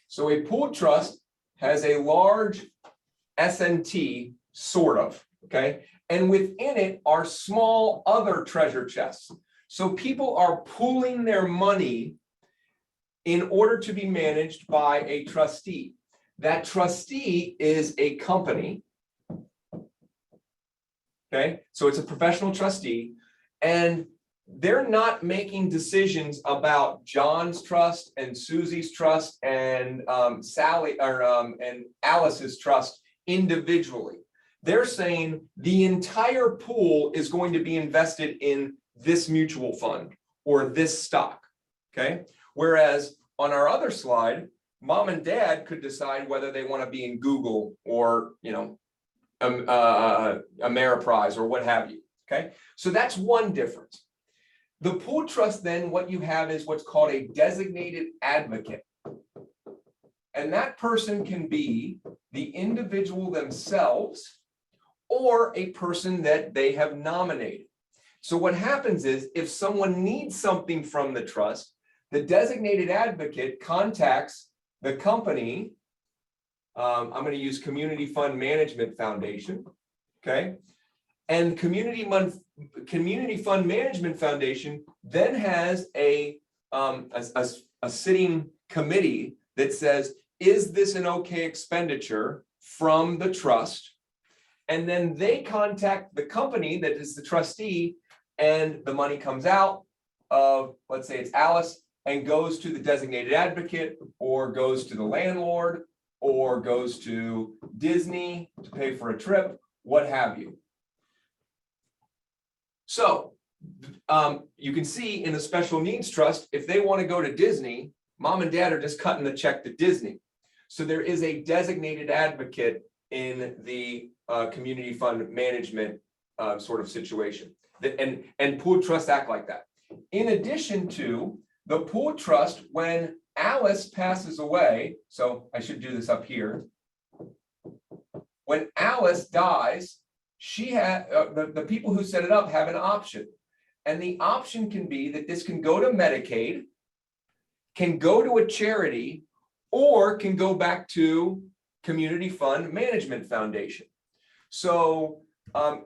C: So a pooled trust has a large S&T, sort of, okay? And within it are small other treasure chests. So people are pooling their money in order to be managed by a trustee. That trustee is a company, okay? So it's a professional trustee, and they're not making decisions about John's trust and Susie's trust and Sally or and Alice's trust individually. They're saying the entire pool is going to be invested in this mutual fund or this stock, okay? Whereas on our other slide, mom and dad could decide whether they want to be in Google or, you know, Ameriprise or what have you, okay? So that's one difference. The pool trust, then, what you have is what's called a designated advocate. And that person can be the individual themselves or a person that they have nominated. So what happens is if someone needs something from the trust, the designated advocate contacts the company. I'm going to use Community Fund Management Foundation, okay? And Community Fund Management Foundation then has a sitting committee that says, is this an okay expenditure from the trust? And then they contact the company that is the trustee, and the money comes out of, let's say it's Alice, and goes to the designated advocate, or goes to the landlord, or goes to Disney to pay for a trip, what have you. So you can see in the special needs trust, if they want to go to Disney, mom and dad are just cutting the check to Disney. So there is a designated advocate in the community fund management sort of situation. And pooled trusts act like that. In addition to the pooled trust, when Alice passes away, so I should do this up here. When Alice dies, she had the people who set it up have an option. And the option can be that this can go to Medicaid, can go to a charity, or can go back to Community Fund Management Foundation. So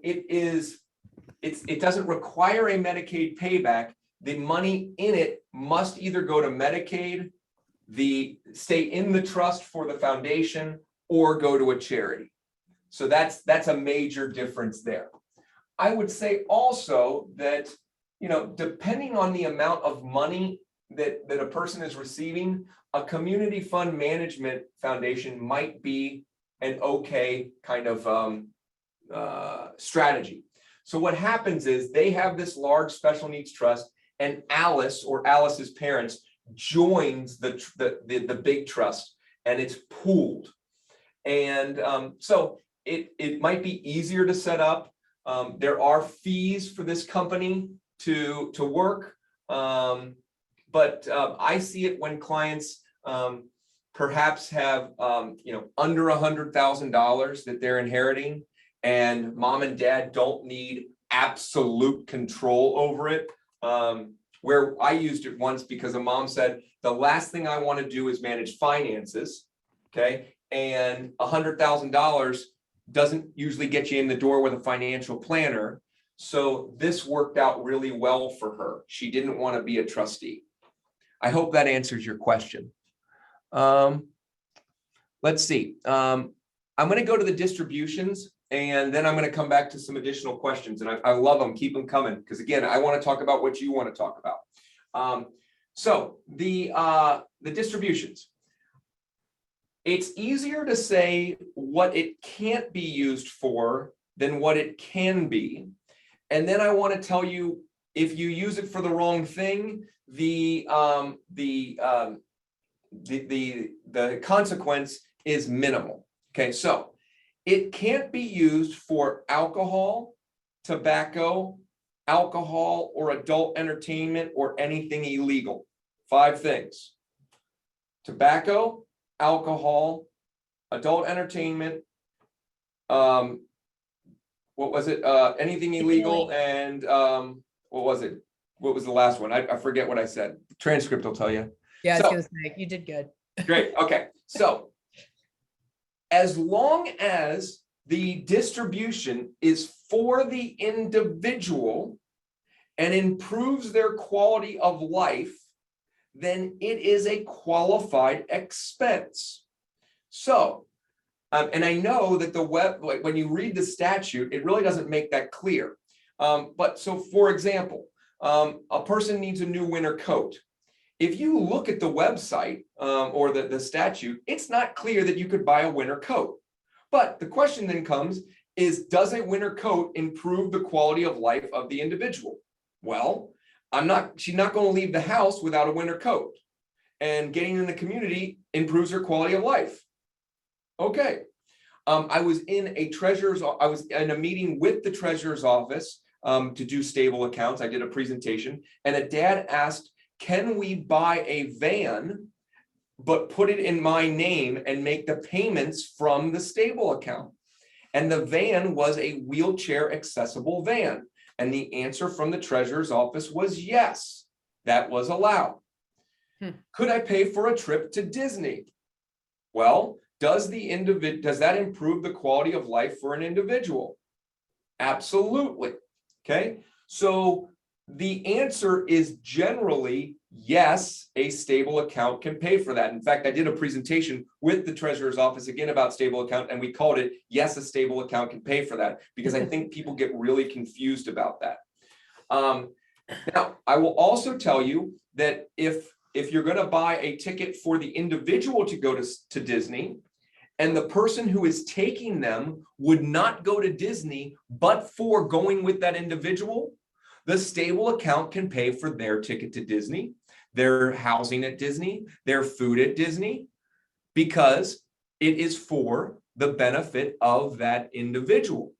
C: it doesn't require a Medicaid payback. The money in it must either go to Medicaid, stay in the trust for the foundation, or go to a charity. So that's a major difference there. I would say also that, you know, depending on the amount of money that a person is receiving, a community fund management foundation might be an okay kind of strategy. So what happens is they have this large special needs trust, and Alice or Alice's parents joins the big trust, and it's pooled. And so it might be easier to set up. There are fees for this company to work. But I see it when clients perhaps have under $100,000 that they're inheriting, and mom and dad don't need absolute control over it. Where I used it once because a mom said, the last thing I want to do is manage finances, okay? And $100,000 doesn't usually get you in the door with a financial planner. So this worked out really well for her. She didn't want to be a trustee. I hope that answers your question. Let's see. I'm going to go to the distributions, and then I'm going to come back to some additional questions. And I love them. Keep them coming, because again, I want to talk about what you want to talk about. So the distributions. It's easier to say what it can't be used for than what it can be. And then I want to tell you, if you use it for the wrong thing, the consequence is minimal. Okay, so it can't be used for alcohol, tobacco, alcohol, or adult entertainment, or anything illegal. 5 things: tobacco, alcohol, adult entertainment, what was it? Anything illegal, and what was it? What was the last one? I forget what I said. The transcript will tell you.
A: Yeah, I was gonna say, you did good.
C: Great. Okay. So as long as the distribution is for the individual and improves their quality of life, then it is a qualified expense. So, and I know that when you read the statute, it really doesn't make that clear. But so, for example, a person needs a new winter coat. If you look at the website or the statute, it's not clear that you could buy a winter coat. But the question then comes is, does a winter coat improve the quality of life of the individual? Well, she's not going to leave the house without a winter coat. And getting in the community improves her quality of life. Okay. I was in a meeting with the treasurer's office to do stable accounts. I did a presentation, and a dad asked, can we buy a van, but put it in my name and make the payments from the stable account? And the van was a wheelchair accessible van. And the answer from the treasurer's office was yes, that was allowed. Could I pay for a trip to Disney? Well, does that improve the quality of life for an individual? Absolutely. Okay. So the answer is generally yes, a stable account can pay for that. In fact, I did a presentation with the treasurer's office again about stable account, and we called it, yes, a stable account can pay for that, because I think people get really confused about that. Now, I will also tell you that if you're going to buy a ticket for the individual to go to Disney, and the person who is taking them would not go to Disney, but for going with that individual, the stable account can pay for their ticket to Disney, their housing at Disney, their food at Disney, because it is for the benefit of that individual.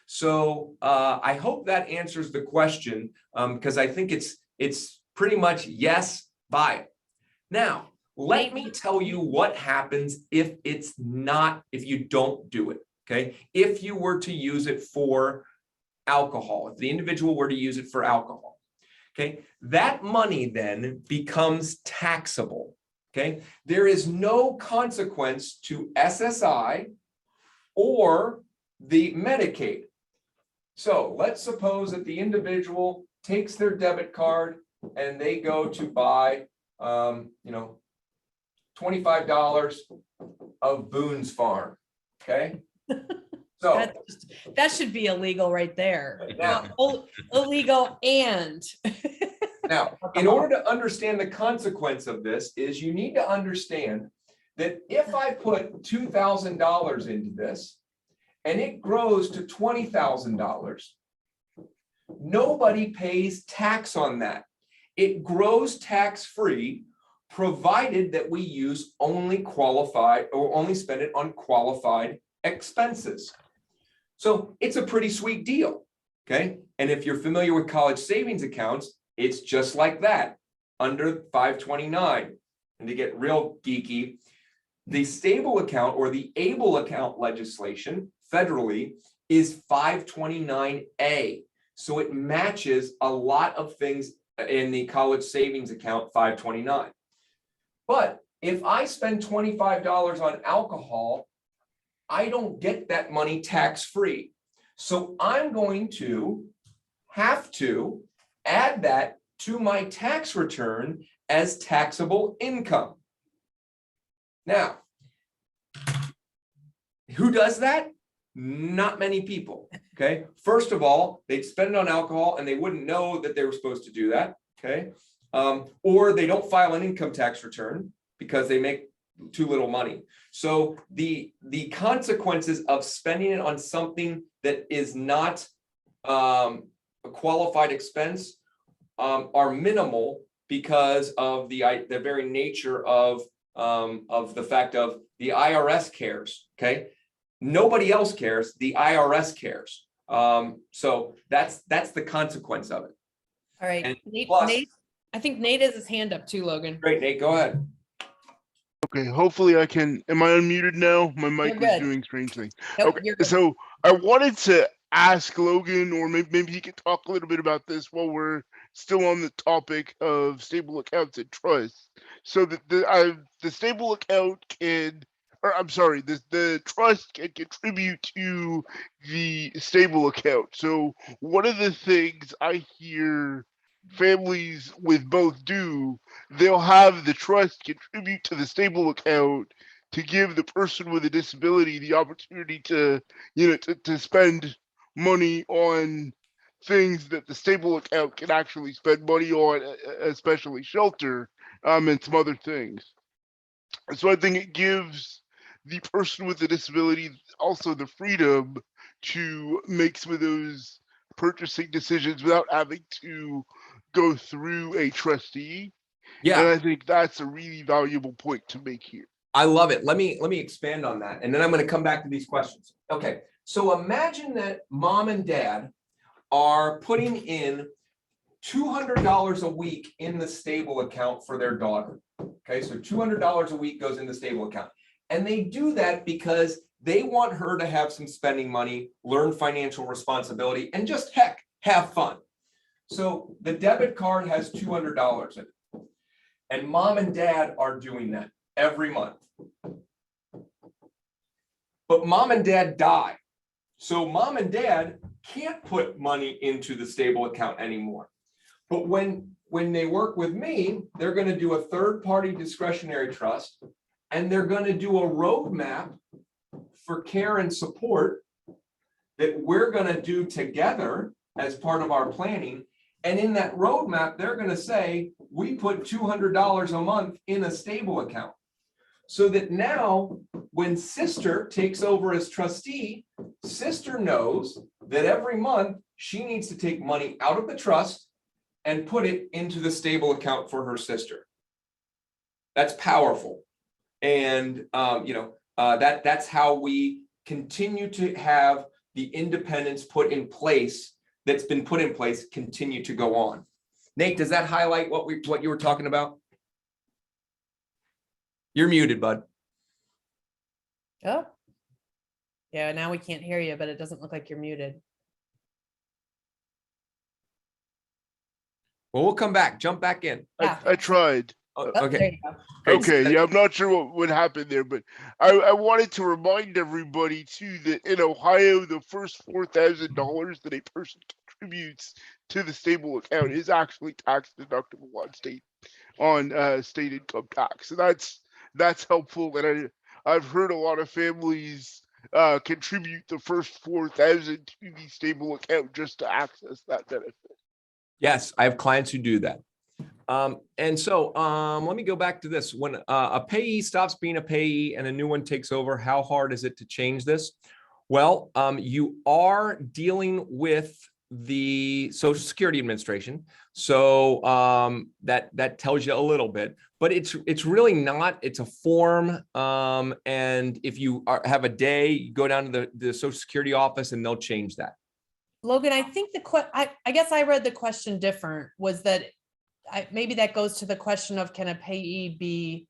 C: So I hope that answers the question, because I think it's pretty much yes, buy it. Now, let me tell you what happens if you don't do it, okay? If you were to use it for alcohol, if the individual were to use it for alcohol, okay, that money then becomes taxable, okay? There is no consequence to SSI or the Medicaid. So let's suppose that the individual takes their debit card and they go to buy, $25 of Boone's Farm, okay? So
A: that should be illegal right there.
C: now,
A: Illegal and.
C: now, in order to understand the consequence of this is you need to understand that if I put $2,000 into this and it grows to $20,000, nobody pays tax on that. It grows tax-free, provided that we use only qualified or only spend it on qualified expenses. So it's a pretty sweet deal, okay? And if you're familiar with college savings accounts, it's just like that, under 529. And to get real geeky, the stable account or the able account legislation federally is 529A. So it matches a lot of things in the college savings account 529. But if I spend $25 on alcohol, I don't get that money tax-free. So I'm going to have to add that to my tax return as taxable income. Now, who does that? Not many people, okay? First of all, they'd spend it on alcohol and they wouldn't know that they were supposed to do that, okay? Or they don't file an income tax return because they make too little money. So the consequences of spending it on something that is not a qualified expense are minimal because of the very nature of the fact of the IRS cares, okay? Nobody else cares, the IRS cares. So that's the consequence of it.
A: All right,
C: And
A: Nate,
C: plus-
A: Nate, I think Nate has his hand up too, Logan.
C: Great, Nate, go ahead.
D: Okay, hopefully I can, am I unmuted now? My mic
A: You're
D: was
A: good.
D: doing strange things.
A: Nope,
D: Okay,
A: you're good.
D: so I wanted to ask Logan, or maybe he could talk a little bit about this while we're still on the topic of stable accounts and trusts. So that the stable account can, or I'm sorry, the trust can contribute to the stable account. So one of the things I hear families with both do, they'll have the trust contribute to the stable account to give the person with a disability the opportunity to, to spend money on things that the stable account can actually spend money on, especially shelter, and some other things. And so I think it gives the person with the disability also the freedom to make some of those purchasing decisions without having to go through a trustee.
C: Yeah.
D: And I think that's a really valuable point to make here.
C: I love it. Let me expand on that. And then I'm going to come back to these questions. Okay. So imagine that mom and dad are putting in $200 a week in the stable account for their daughter. Okay. So $200 a week goes in the stable account. And they do that because they want her to have some spending money, learn financial responsibility, and just heck, have fun. So the debit card has $200 in it. And mom and dad are doing that every month. But mom and dad die. So mom and dad can't put money into the stable account anymore. But when they work with me, they're going to do a third-party discretionary trust, and they're going to do a roadmap for care and support that we're going to do together as part of our planning. And in that roadmap, they're going to say, we put $200 a month in a stable account. So that now when sister takes over as trustee, sister knows that every month she needs to take money out of the trust and put it into the stable account for her sister. That's powerful. And that's how we continue to have the independence put in place, that's been put in place, continue to go on. Nate, does that highlight what you were talking about? You're muted, bud.
A: Oh. Yeah, now we can't hear you, but it doesn't look like you're muted.
C: Well, we'll come back, jump back in.
D: I tried.
A: Oh,
C: Okay.
A: there you go.
C: Great.
D: Okay, yeah, I'm not sure what happened there, but I wanted to remind everybody too that in Ohio, the first $4,000 that a person contributes to the stable account is actually tax deductible on state income tax. So that's helpful. And I've heard a lot of families contribute the first $4,000 to the stable account just to access that benefit.
C: Yes, I have clients who do that. And so let me go back to this. When a payee stops being a payee and a new one takes over, how hard is it to change this? Well, you are dealing with the Social Security Administration. So that tells you a little bit, but it's really not. It's a form. And if you have a day, you go down to the Social Security office and they'll change that.
A: Logan, I think I guess I read the question different, was that maybe that goes to the question of, can a payee be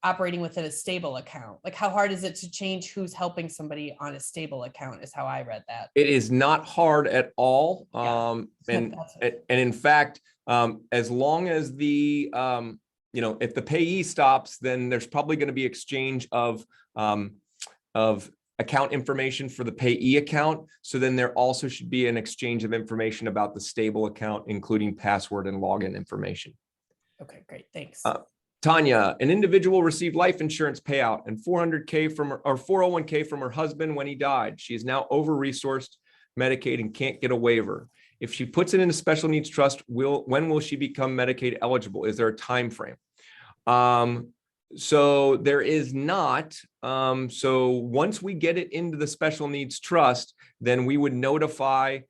A: operating within a stable account? Like, how hard is it to change who's helping somebody on a stable account, is how I read that.
C: It is not hard at all.
A: Yeah.
C: And in fact, as long as the, if the payee stops, then there's probably going to be exchange of account information for the payee account. So then there also should be an exchange of information about the stable account, including password and login information.
A: Okay, great. Thanks.
C: Tanya, an individual received life insurance payout and 401k from her, or 401k from her husband when he died. She is now over-resourced, Medicaid, and can't get a waiver. If she puts it in a special needs trust, when will she become Medicaid eligible? Is there a time frame? So there is not. So once we get it into the special needs trust, then we would notify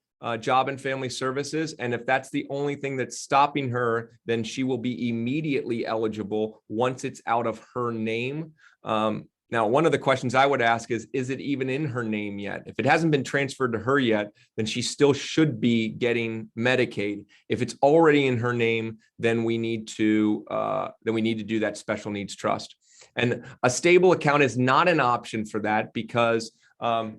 C: Job and Family Services. And if that's the only thing that's stopping her, then she will be immediately eligible once it's out of her name. Now, one of the questions I would ask is it even in her name yet? If it hasn't been transferred to her yet, then she still should be getting Medicaid. If it's already in her name, then we need to do that special needs trust. And a stable account is not an option for that because, and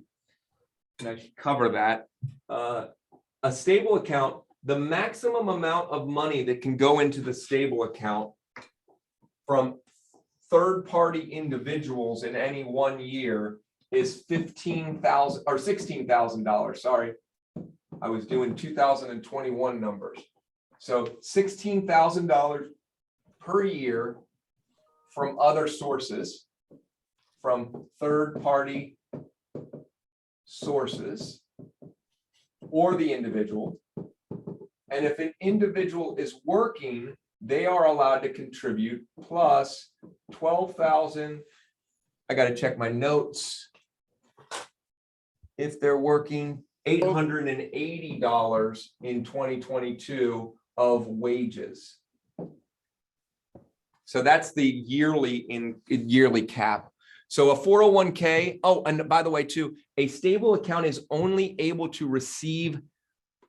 C: I should cover that. A stable account, the maximum amount of money that can go into the stable account from third-party individuals in any 1 year is $15,000 or $16,000. Sorry, I was doing 2021 numbers. So $16,000 per year from other sources, from third-party sources, or the individual. And if an individual is working, they are allowed to contribute plus 12,000. I got to check my notes. If they're working, $880 in 2022 of wages. So that's the yearly cap. So a 401k. Oh, and by the way, too, a stable account is only able to receive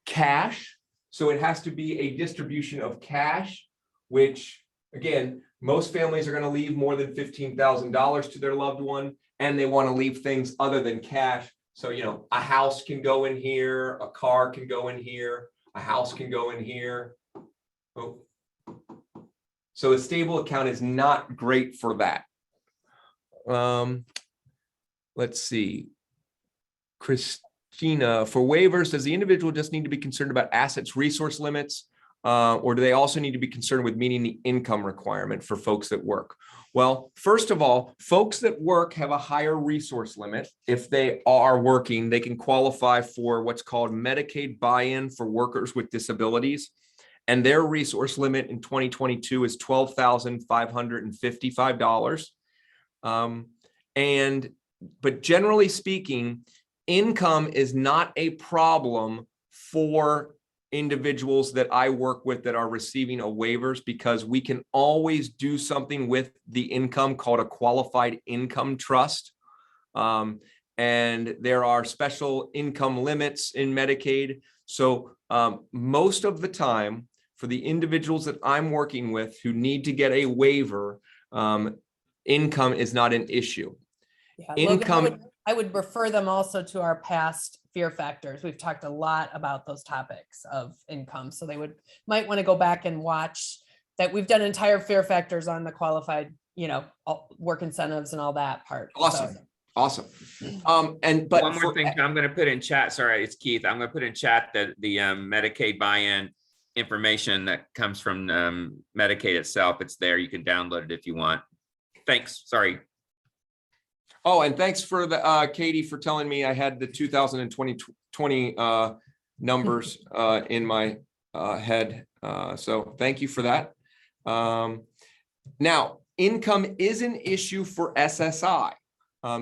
C: cash. So it has to be a distribution of cash, which again, most families are going to leave more than $15,000 to their loved one, and they want to leave things other than cash. So, a house can go in here, a car can go in here, a house can go in here. Oh. So a stable account is not great for that. Let's see. Christina, for waivers, does the individual just need to be concerned about assets resource limits? or do they also need to be concerned with meeting the income requirement for folks that work? Well, first of all, folks that work have a higher resource limit. If they are working, they can qualify for what's called Medicaid buy-in for workers with disabilities. And their resource limit in 2022 is $12,555. But generally speaking, income is not a problem for individuals that I work with that are receiving a waivers, because we can always do something with the income called a qualified income trust. And there are special income limits in Medicaid. So most of the time, for the individuals that I'm working with who need to get a waiver, income is not an issue.
A: Yeah,
C: Income.
A: Logan, I would refer them also to our past fear factors. We've talked a lot about those topics of income. So they might want to go back and watch that. We've done entire fear factors on the qualified, work incentives and all that part.
C: Awesome.
A: So.
C: Awesome.
B: One more thing I'm going to put in chat. Sorry, it's Keith. I'm going to put in chat that the Medicaid buy-in information that comes from Medicaid itself. It's there. You can download it if you want. Thanks. Sorry.
C: Oh, and thanks for the Katie for telling me I had the 2020 numbers in my head. So thank you for that. Now, income is an issue for SSI.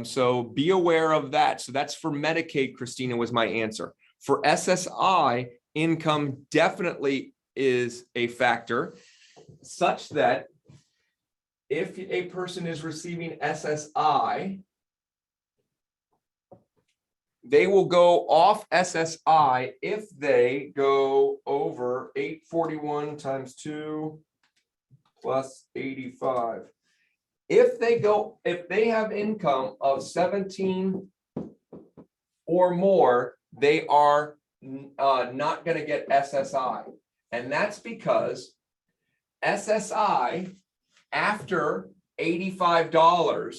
C: So be aware of that. So that's for Medicaid, Christina, was my answer. For SSI, income definitely is a factor, such that if a person is receiving SSI, they will go off SSI if they go over 841 times 2 plus 85. If they have income of 17 or more, they are not going to get SSI. And that's because SSI, after $85,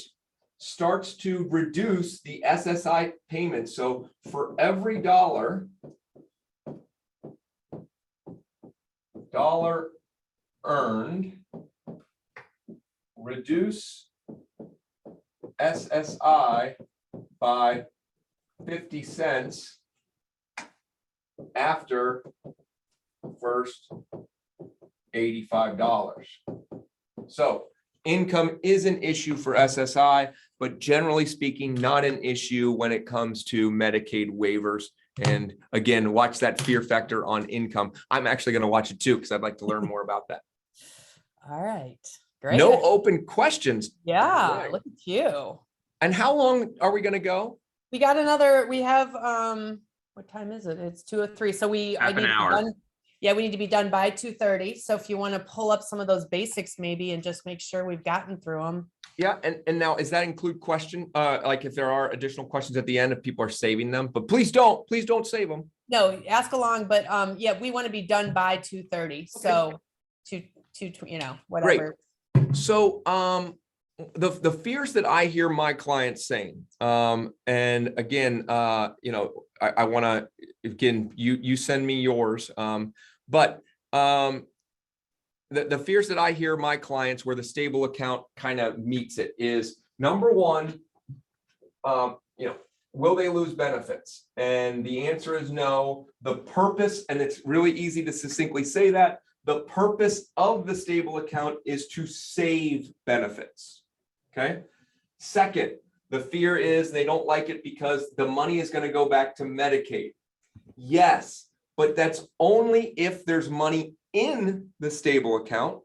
C: starts to reduce the SSI payment. So for every dollar earned, reduce SSI by 50 cents after first $85. So income is an issue for SSI, but generally speaking, not an issue when it comes to Medicaid waivers. And again, watch that fear factor on income. I'm actually going to watch it too, because I'd like to learn more about that.
A: All right. Great.
C: No open questions.
A: Yeah, look at you.
C: And how long are we going to go?
A: We have, what time is it? It's 2:03. So
B: Half an hour.
A: We need to be done by 2:30. So if you want to pull up some of those basics maybe and just make sure we've gotten through them.
C: Yeah. And now, does that include like if there are additional questions at the end, if people are saving them, but please don't save them.
A: No, ask along, but we want to be done by 2:30. So whatever.
C: Great. So the fears that I hear my clients saying, and again, I want to, again, you send me yours, but the fears that I hear my clients where the stable account kind of meets it is, number one, will they lose benefits? And the answer is no. The purpose, and it's really easy to succinctly say that, the purpose of the stable account is to save benefits. Okay. Second, the fear is they don't like it because the money is going to go back to Medicaid. Yes, but that's only if there's money in the stable account,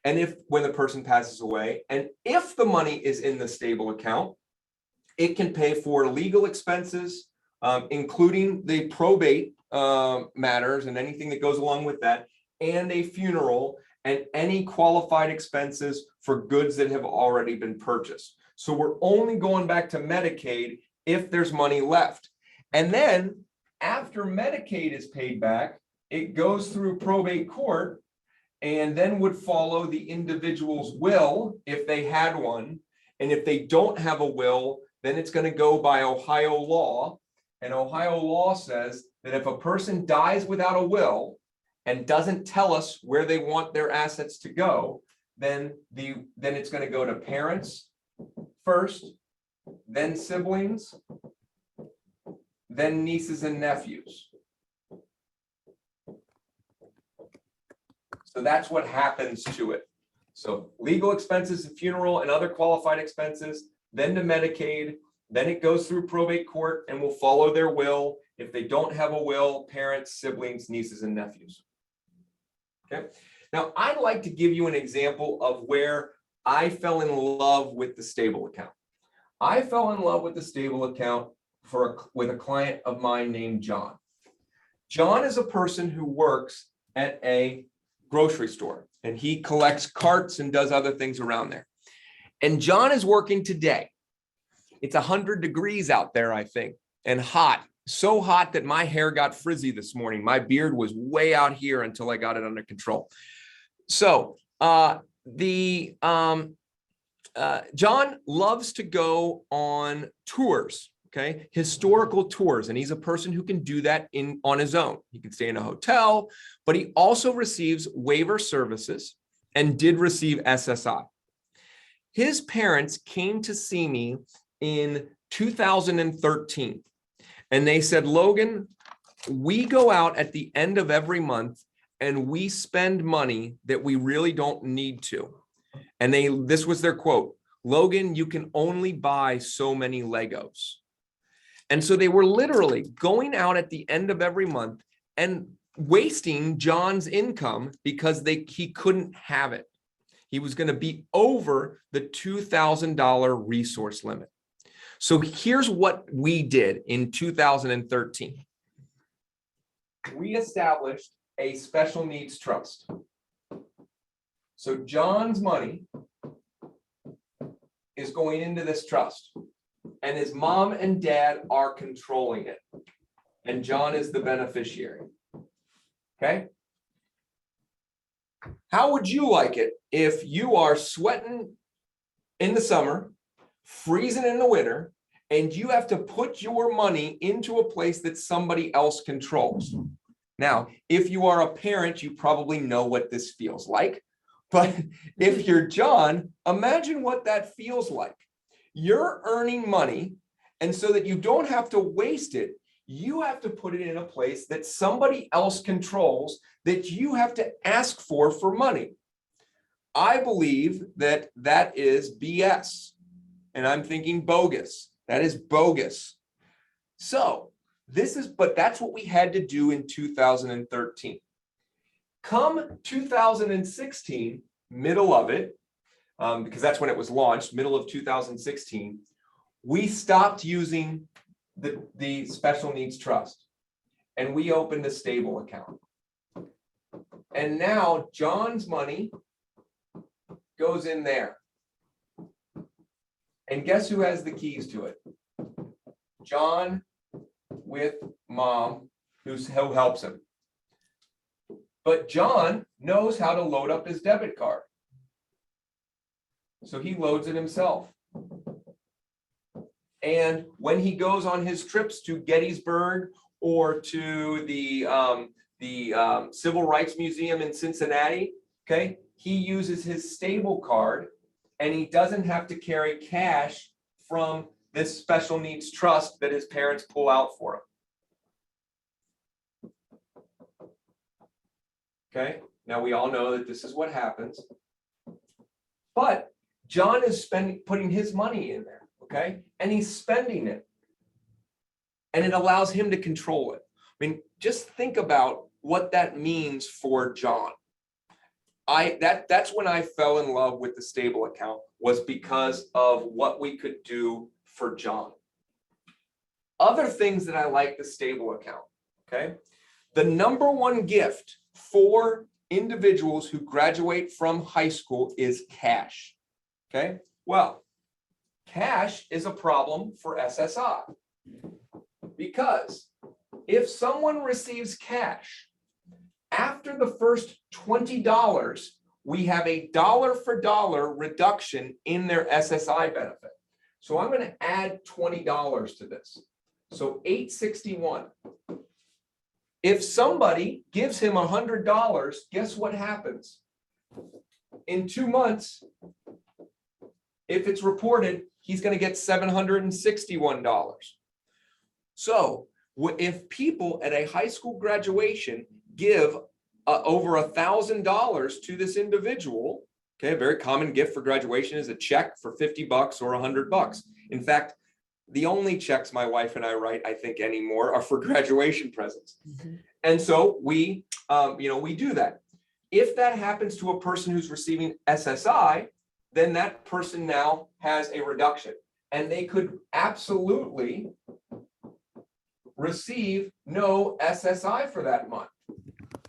C: and when the person passes away, and if the money is in the stable account, it can pay for legal expenses, including the probate matters and anything that goes along with that, and a funeral, and any qualified expenses for goods that have already been purchased. So we're only going back to Medicaid if there's money left. And then after Medicaid is paid back, it goes through probate court, and then would follow the individual's will if they had one. And if they don't have a will, then it's going to go by Ohio law. And Ohio law says that if a person dies without a will, and doesn't tell us where they want their assets to go, then it's going to go to parents first, then siblings, then nieces and nephews. So that's what happens to it. So legal expenses and funeral and other qualified expenses, then to Medicaid, then it goes through probate court and will follow their will. If they don't have a will, parents, siblings, nieces, and nephews. Okay. Now, I'd like to give you an example of where I fell in love with the stable account. I fell in love with the stable account with a client of mine named John. John is a person who works at a grocery store, and he collects carts and does other things around there. And John is working today. It's 100 degrees out there, I think, and hot. So hot that my hair got frizzy this morning. My beard was way out here until I got it under control. So John loves to go on tours, okay, historical tours, and he's a person who can do that on his own. He can stay in a hotel, but he also receives waiver services and did receive SSI. His parents came to see me in 2013, and they said, Logan, we go out at the end of every month and we spend money that we really don't need to. And this was their quote, Logan, you can only buy so many Legos. And so they were literally going out at the end of every month and wasting John's income because he couldn't have it. He was going to be over the $2,000 resource limit. So here's what we did in 2013. We established a special needs trust. So John's money is going into this trust, and his mom and dad are controlling it, and John is the beneficiary. Okay? How would you like it if you are sweating in the summer, freezing in the winter, and you have to put your money into a place that somebody else controls? Now, if you are a parent, you probably know what this feels like. But if you're John, imagine what that feels like. You're earning money, and so that you don't have to waste it, you have to put it in a place that somebody else controls, that you have to ask for money. I believe that that is BS, and I'm thinking bogus. That is bogus. So but that's what we had to do in 2013. Come 2016, middle of it, because that's when it was launched, middle of 2016, we stopped using the special needs trust, and we opened a stable account. And now John's money goes in there. And guess who has the keys to it? John with mom, who helps him. But John knows how to load up his debit card. So he loads it himself. And when he goes on his trips to Gettysburg or to the Civil Rights Museum in Cincinnati, okay, he uses his stable card, and he doesn't have to carry cash from this special needs trust that his parents pull out for him. Okay, now we all know that this is what happens, but John is putting his money in there, okay, and he's spending it, and it allows him to control it. I mean, just think about what that means for John. That's when I fell in love with the stable account, was because of what we could do for John. Other things that I like the stable account, okay? The number one gift for individuals who graduate from high school is cash, okay? Well, cash is a problem for SSI, because if someone receives cash, after the first $20, we have a dollar for dollar reduction in their SSI benefit. So I'm going to add $20 to this. So $861. If somebody gives him $100, guess what happens? In 2 months, if it's reported, he's going to get $761. So if people at a high school graduation give over $1,000 to this individual, okay, a very common gift for graduation is a check for $50 or $100. In fact, the only checks my wife and I write, I think, anymore are for graduation presents.
A: Mhm.
C: And so we do that. If that happens to a person who's receiving SSI, then that person now has a reduction, and they could absolutely receive no SSI for that month.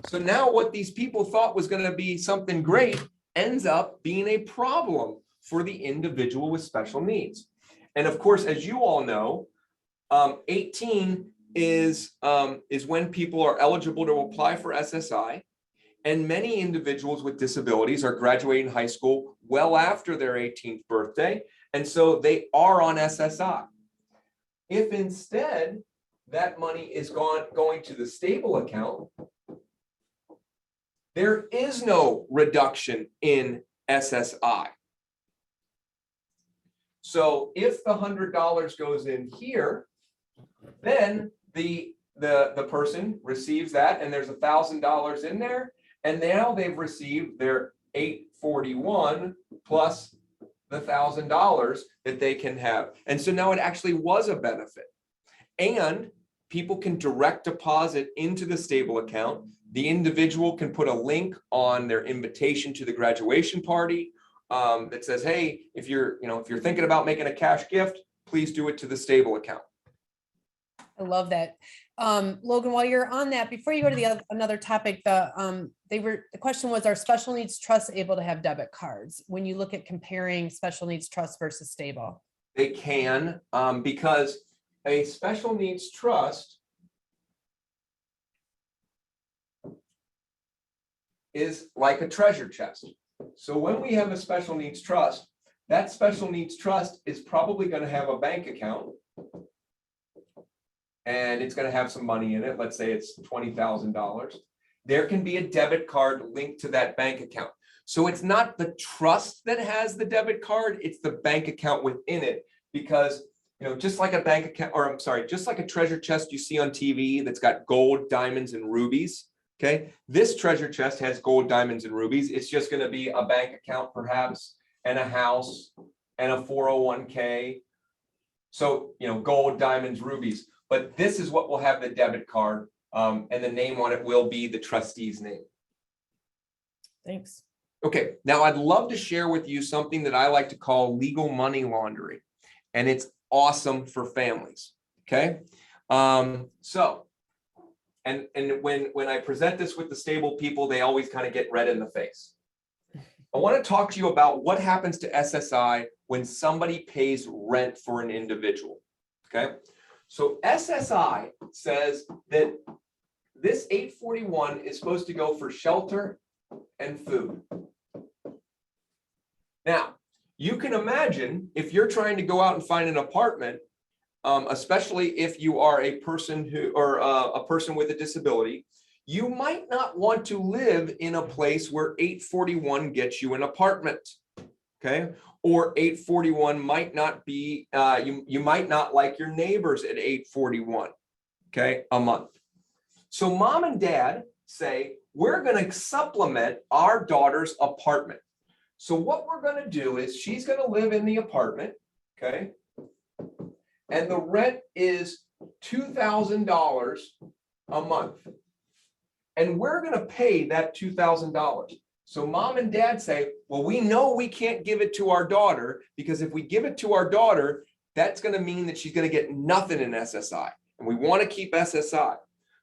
C: So now what these people thought was going to be something great ends up being a problem for the individual with special needs. And of course, as you all know, 18 is when people are eligible to apply for SSI. And many individuals with disabilities are graduating high school well after their 18th birthday. And so they are on SSI. If instead that money is going to the stable account, there is no reduction in SSI. So if the $100 goes in here, then the person receives that, and there's $1,000 in there, and now they've received their $841 plus the $1,000 that they can have. And so now it actually was a benefit. And people can direct deposit into the stable account. The individual can put a link on their invitation to the graduation party that says, hey, if you're thinking about making a cash gift, please do it to the stable account.
A: I love that. Logan, while you're on that, before you go to another topic, the question was, are special needs trusts able to have debit cards when you look at comparing special needs trust versus stable?
C: They can, because a special needs trust is like a treasure chest. So when we have a special needs trust, that special needs trust is probably going to have a bank account, and it's going to have some money in it. Let's say it's $20,000. There can be a debit card linked to that bank account. So it's not the trust that has the debit card, it's the bank account within it, because just like a bank account, or I'm sorry, just like a treasure chest you see on TV that's got gold, diamonds, and rubies. Okay, this treasure chest has gold, diamonds, and rubies. It's just going to be a bank account, perhaps, and a house, and a 401k. So, gold, diamonds, rubies. But this is what will have the debit card, and the name on it will be the trustee's name.
A: Thanks. Okay,
C: now I'd love to share with you something that I like to call legal money laundering, and it's awesome for families. Okay, And when I present this with the stable people, they always kind of get red in the face. I want to talk to you about what happens to SSI when somebody pays rent for an individual. Okay, so SSI says that this 841 is supposed to go for shelter and food. Now, you can imagine if you're trying to go out and find an apartment, especially if you are a person a person with a disability, you might not want to live in a place where 841 gets you an apartment. Okay, or 841 might not be, you might not like your neighbors at 841, okay, a month. So mom and dad say, we're going to supplement our daughter's apartment. So what we're going to do is she's going to live in the apartment, okay, and the rent is $2,000 a month. And we're going to pay that $2,000. So mom and dad say, well, we know we can't give it to our daughter, because if we give it to our daughter, that's going to mean that she's going to get nothing in SSI. And we want to keep SSI.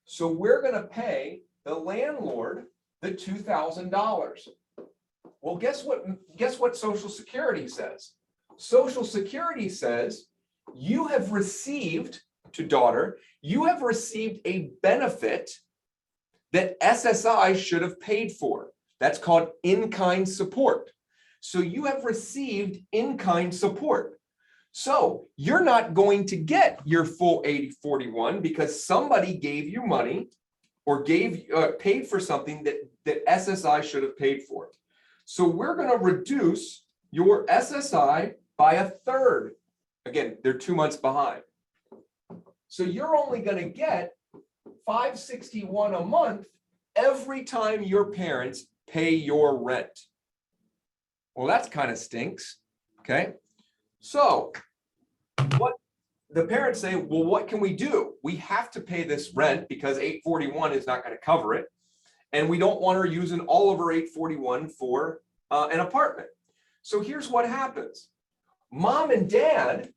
C: So we're going to pay the landlord the $2,000. Well, guess what Social Security says? Social Security says, you have received, to daughter, you have received a benefit that SSI should have paid for. That's called in-kind support. So you have received in-kind support. So you're not going to get your full 841 because somebody gave you money, or paid for something that SSI should have paid for. So we're going to reduce your SSI by 1/3. Again, they're 2 months behind. So you're only going to get $561 a month every time your parents pay your rent. Well, that's kind of stinks. Okay. So what the parents say, well, what can we do? We have to pay this rent because $841 is not going to cover it. And we don't want her using all of her $841 for an apartment. So here's what happens. Mom and dad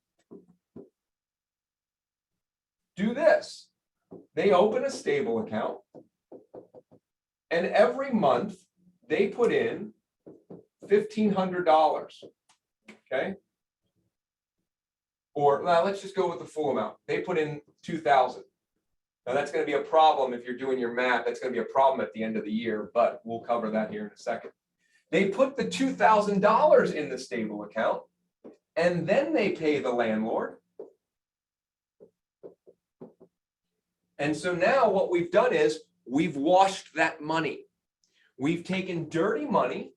C: do this. They open a stable account, and every month they put in $1,500. Okay. Or let's just go with the full amount. They put in $2,000. Now that's going to be a problem if you're doing your math. That's going to be a problem at the end of the year, but we'll cover that here in a second. They put the $2,000 in the stable account, and then they pay the landlord. And so now what we've done is we've washed that money. We've taken dirty money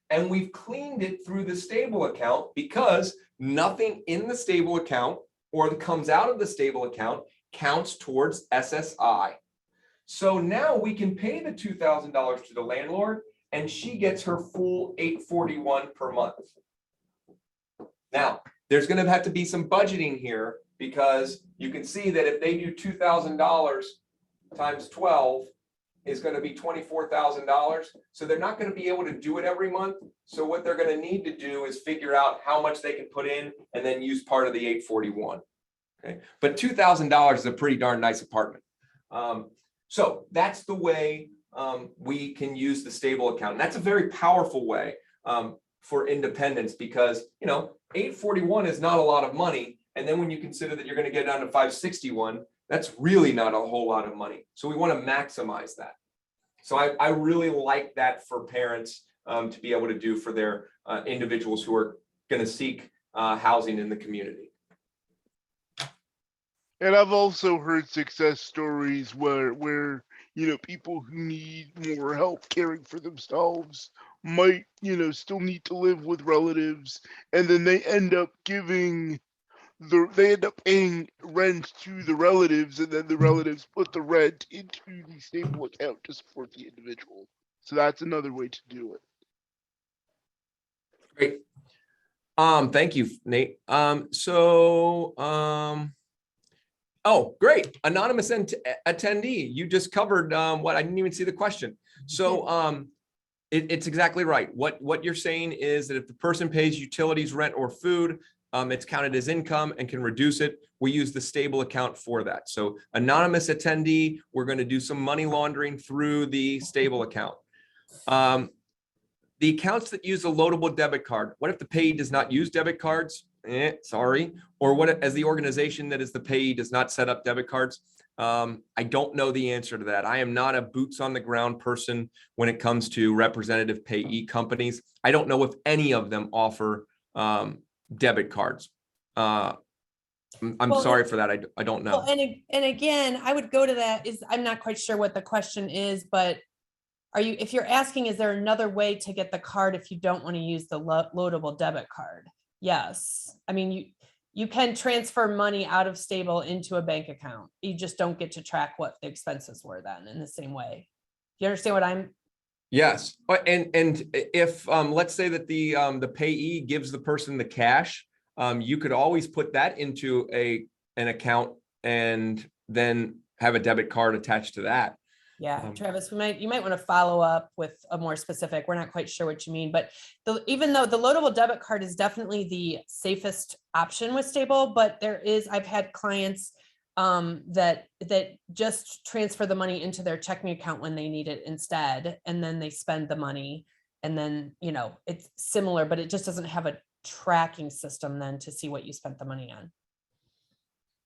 C: and we've cleaned it through the stable account, because nothing in the stable account or that comes out of the stable account counts towards SSI. So now we can pay the $2,000 to the landlord, and she gets her full $841 per month. Now, there's going to have to be some budgeting here, because you can see that if they do $2,000 times 12 is going to be $24,000. So they're not going to be able to do it every month. So what they're going to need to do is figure out how much they can put in and then use part of the $841. Okay, but $2,000 is a pretty darn nice apartment. So that's the way we can use the stable account. And that's a very powerful way for independence, because, you know, $841 is not a lot of money. And then when you consider that you're going to get down to $561, that's really not a whole lot of money. So we want to maximize that. So I really like that for parents to be able to do for their individuals who are going to seek housing in the community.
D: And I've also heard success stories where you know, people who need more help caring for themselves might, you know, still need to live with relatives, and then they end up paying rent to the relatives, and then the relatives put the rent into the stable account to support the individual. So that's another way to do it.
C: Great. Thank you, Nate. Oh, great. Anonymous attendee. You just covered what I didn't even see the question. So it's exactly right. What you're saying is that if the person pays utilities, rent, or food, it's counted as income and can reduce it. We use the stable account for that. So anonymous attendee, we're going to do some money laundering through the stable account. The accounts that use a loadable debit card, what if the payee does not use debit cards? Sorry. Or what as the organization that is the payee does not set up debit cards? I don't know the answer to that. I am not a boots on the ground person when it comes to representative payee companies. I don't know if any of them offer debit cards. I'm sorry for that. I don't know.
A: Well, and again, I would go to that I'm not quite sure what the question is, but if you're asking, is there another way to get the card if you don't want to use the loadable debit card? Yes. I mean, you can transfer money out of stable into a bank account. You just don't get to track what the expenses were then in the same way. You understand what I'm?
C: Yes. And if let's say that the payee gives the person the cash, you could always put that into an account and then have a debit card attached to that.
A: Yeah, Travis, you might want to follow up with a more specific. We're not quite sure what you mean, but even though the loadable debit card is definitely the safest option with stable, but I've had clients that just transfer the money into their checking account when they need it instead, and then they spend the money, and then, you know, it's similar, but it just doesn't have a tracking system then to see what you spent the money on.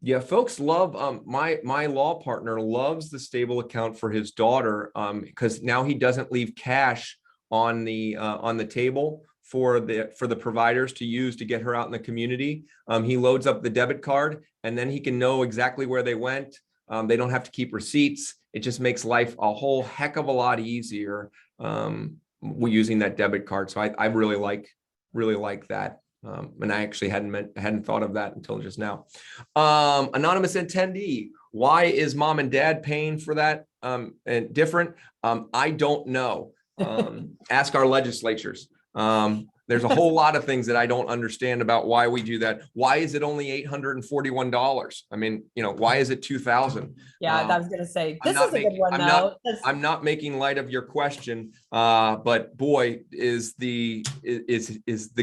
C: Yeah, folks love my law partner loves the stable account for his daughter because now he doesn't leave cash on the table for the providers to use to get her out in the community. He loads up the debit card, and then he can know exactly where they went. They don't have to keep receipts. it just makes life a whole heck of a lot easier using that debit card. So I really like that. And I actually hadn't thought of that until just now. Anonymous attendee, why is mom and dad paying for that and different? I don't know. Ask our legislatures. There's a whole lot of things that I don't understand about why we do that. Why is it only $841? I mean, why is it $2,000?
A: Yeah, I was gonna say,
C: I'm
A: this
C: not
A: is a good
C: making-
A: one,
C: I'm
A: though.
C: I'm not making light of your question, but boy, is the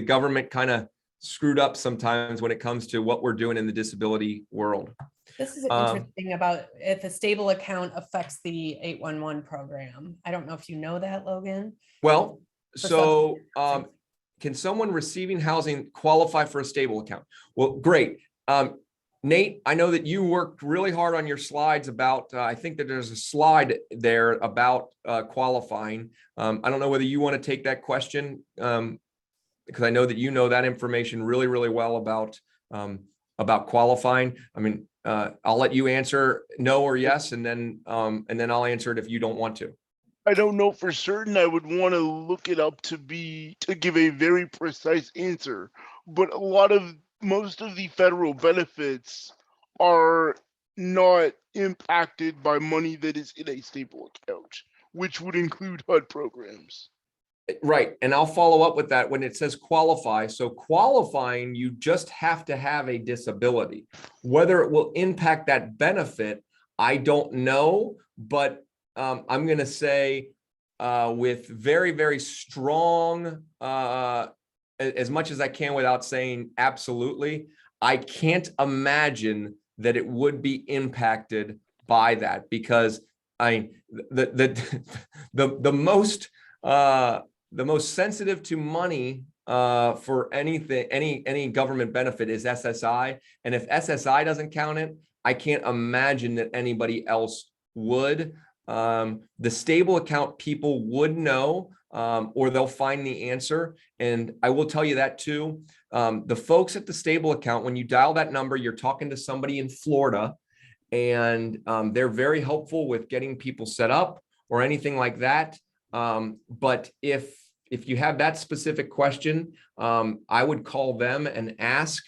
C: government kind of screwed up sometimes when it comes to what we're doing in the disability world.
A: This is interesting about if a stable account affects the 811 program. I don't know if you know that, Logan.
C: Well,
A: For
C: so
A: some-
C: can someone receiving housing qualify for a stable account? Well, great. Nate, I know that you worked really hard on your slides about, I think that there's a slide there about qualifying. I don't know whether you want to take that question, because I know that you know that information really, really well about qualifying. I mean, I'll let you answer no or yes, and then I'll answer it if you don't want to.
D: I don't know for certain. I would want to look it up to give a very precise answer. But most of the federal benefits are not impacted by money that is in a stable account, which would include HUD programs.
C: Right. And I'll follow up with that when it says qualify. So qualifying, you just have to have a disability. Whether it will impact that benefit, I don't know, but I'm going to say with very, very strong, as much as I can without saying absolutely, I can't imagine that it would be impacted by that, because the most sensitive to money for anything, any government benefit is SSI. And if SSI doesn't count it, I can't imagine that anybody else would. The stable account people would know, or they'll find the answer. And I will tell you that too. The folks at the stable account, when you dial that number, you're talking to somebody in Florida, and they're very helpful with getting people set up or anything like that. But if you have that specific question, I would call them and ask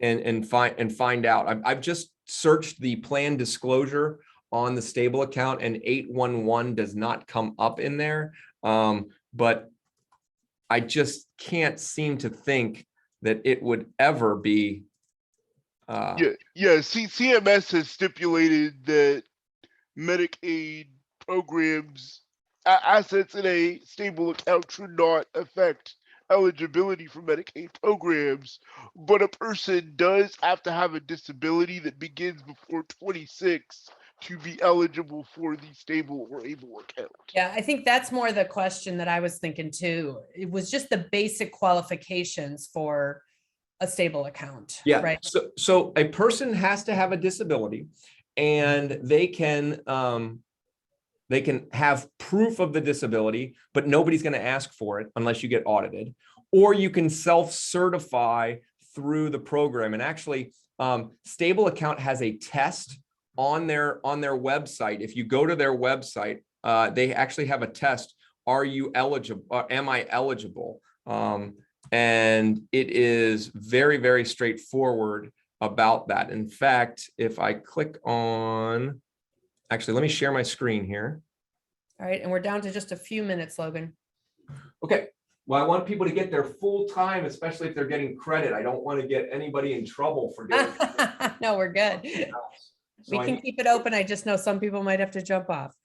C: and find out. I've just searched the plan disclosure on the stable account, and 811 does not come up in there. But I just can't seem to think that it would ever be.
D: CMS has stipulated that Medicaid programs, assets in a stable account should not affect eligibility for Medicaid programs, but a person does have to have a disability that begins before 26 to be eligible for the stable or able account.
A: Yeah, I think that's more the question that I was thinking too. It was just the basic qualifications for a stable account.
C: Yeah.
A: Right.
C: So a person has to have a disability, and they can have proof of the disability, but nobody's going to ask for it unless you get audited, or you can self-certify through the program. And actually, Stable Account has a test on their website. If you go to their website, they actually have a test. Are you eligible? Am I eligible? And it is very, very straightforward about that. In fact, if I click on, actually, let me share my screen here.
A: All right. And we're down to just a few minutes, Logan.
C: Okay. Well, I want people to get their full time, especially if they're getting credit. I don't want to get anybody in trouble for getting
A: No, we're good.
C: So
A: We can keep it open. I just know some people might have to jump off.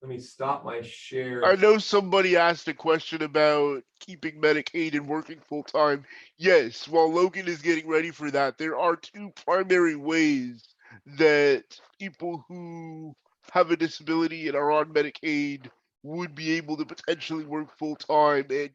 C: let me stop my share.
D: I know somebody asked a question about keeping Medicaid and working full time. Yes, while Logan is getting ready for that, there are two primary ways that people who have a disability and are on Medicaid would be able to potentially work full time and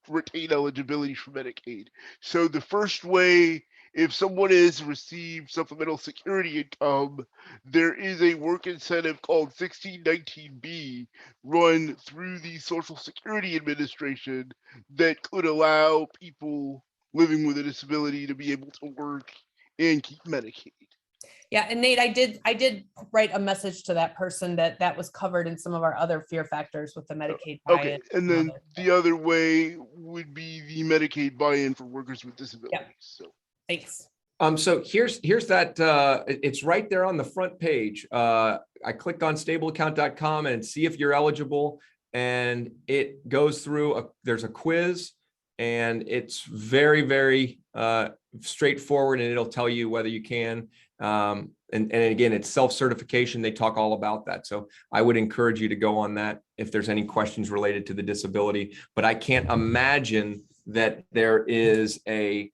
D: retain eligibility for Medicaid. So the first way, if someone has received supplemental security income, there is a work incentive called 1619B run through the Social Security Administration that could allow people living with a disability to be able to work and keep Medicaid.
A: Yeah, and Nate, I did write a message to that person that was covered in some of our other fear factors with the Medicaid
D: Okay,
A: buy-in.
D: and then the other way would be the Medicaid buy-in for workers with disabilities. So
A: Thanks.
C: So here's that, it's right there on the front page. I clicked on stableaccount.com and see if you're eligible, and it goes through, there's a quiz, and it's very, very straightforward, and it'll tell you whether you can. And again, it's self-certification. They talk all about that. So I would encourage you to go on that if there's any questions related to the disability, but I can't imagine that there is a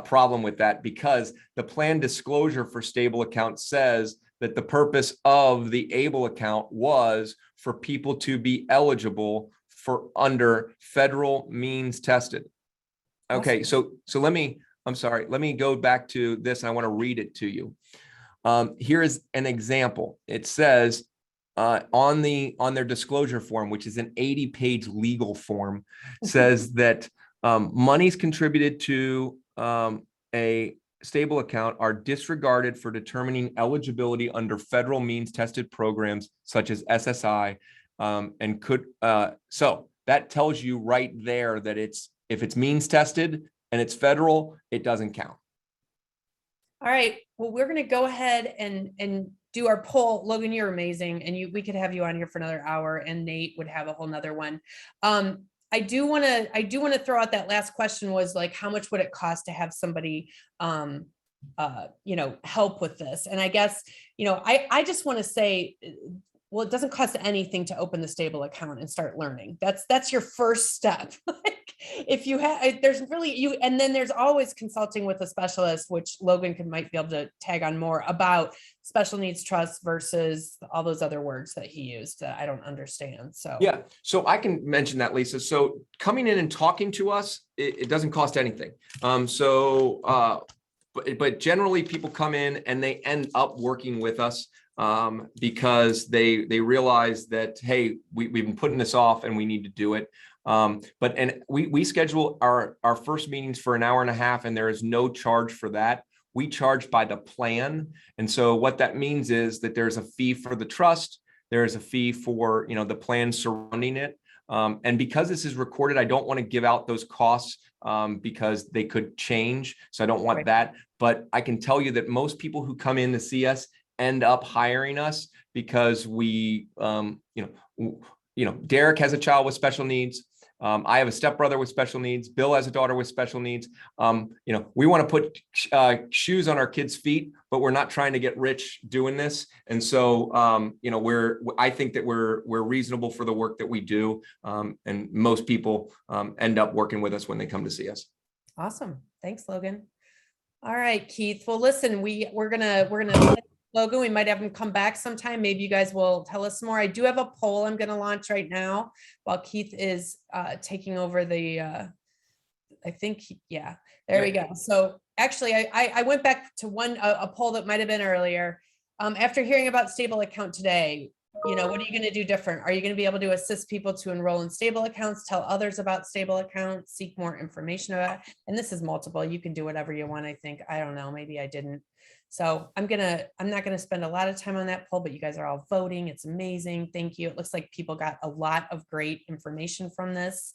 C: problem with that, because the plan disclosure for stable account says that the purpose of the ABLE account was for people to be eligible for under federal means tested. Okay, so let me go back to this. I want to read it to you. Here is an example. It says on their disclosure form, which is an 80-page legal form, says that monies contributed to a stable account are disregarded for determining eligibility under federal means tested programs such as SSI, and could so that tells you right there that if it's means tested and it's federal, it doesn't count.
A: All right, well, we're going to go ahead and do our poll. Logan, you're amazing, and we could have you on here for another hour, and Nate would have a whole nother one. I do want to throw out that last question was like, how much would it cost to have somebody, help with this? And I guess, I just want to say, well, it doesn't cost anything to open the stable account and start learning. That's your first step. Like, if you have, there's really and then there's always consulting with a specialist, which Logan might be able to tag on more about special needs trust versus all those other words that he used that I don't understand. So
C: yeah, so I can mention that, Lisa. So coming in and talking to us, it doesn't cost anything. But generally people come in and they end up working with us because they realize that, hey, we've been putting this off and we need to do it. But we schedule our first meetings for an hour and a half, and there is no charge for that. We charge by the plan. And so what that means is that there's a fee for the trust. There is a fee for, the plan surrounding it. And because this is recorded, I don't want to give out those costs because they could change. So I don't want that. But I can tell you that most people who come in to see us end up hiring us because we, Derek has a child with special needs. I have a stepbrother with special needs. Bill has a daughter with special needs. We want to put shoes on our kids' feet, but we're not trying to get rich doing this. And so, I think that we're reasonable for the work that we do. And most people end up working with us when they come to see us.
A: Awesome. Thanks, Logan. All right, Keith. Well, listen, we're gonna let Logan, we might have him come back sometime. Maybe you guys will tell us more. I do have a poll I'm going to launch right now while Keith is taking over the, there we go. So actually, I went back to a poll that might have been earlier. After hearing about stable account today, what are you going to do different? Are you going to be able to assist people to enroll in stable accounts, tell others about stable accounts, seek more information about it? And this is multiple. You can do whatever you want, I think. I don't know. Maybe I didn't. So I'm not going to spend a lot of time on that poll, but you guys are all voting. It's amazing. Thank you. It looks like people got a lot of great information from this.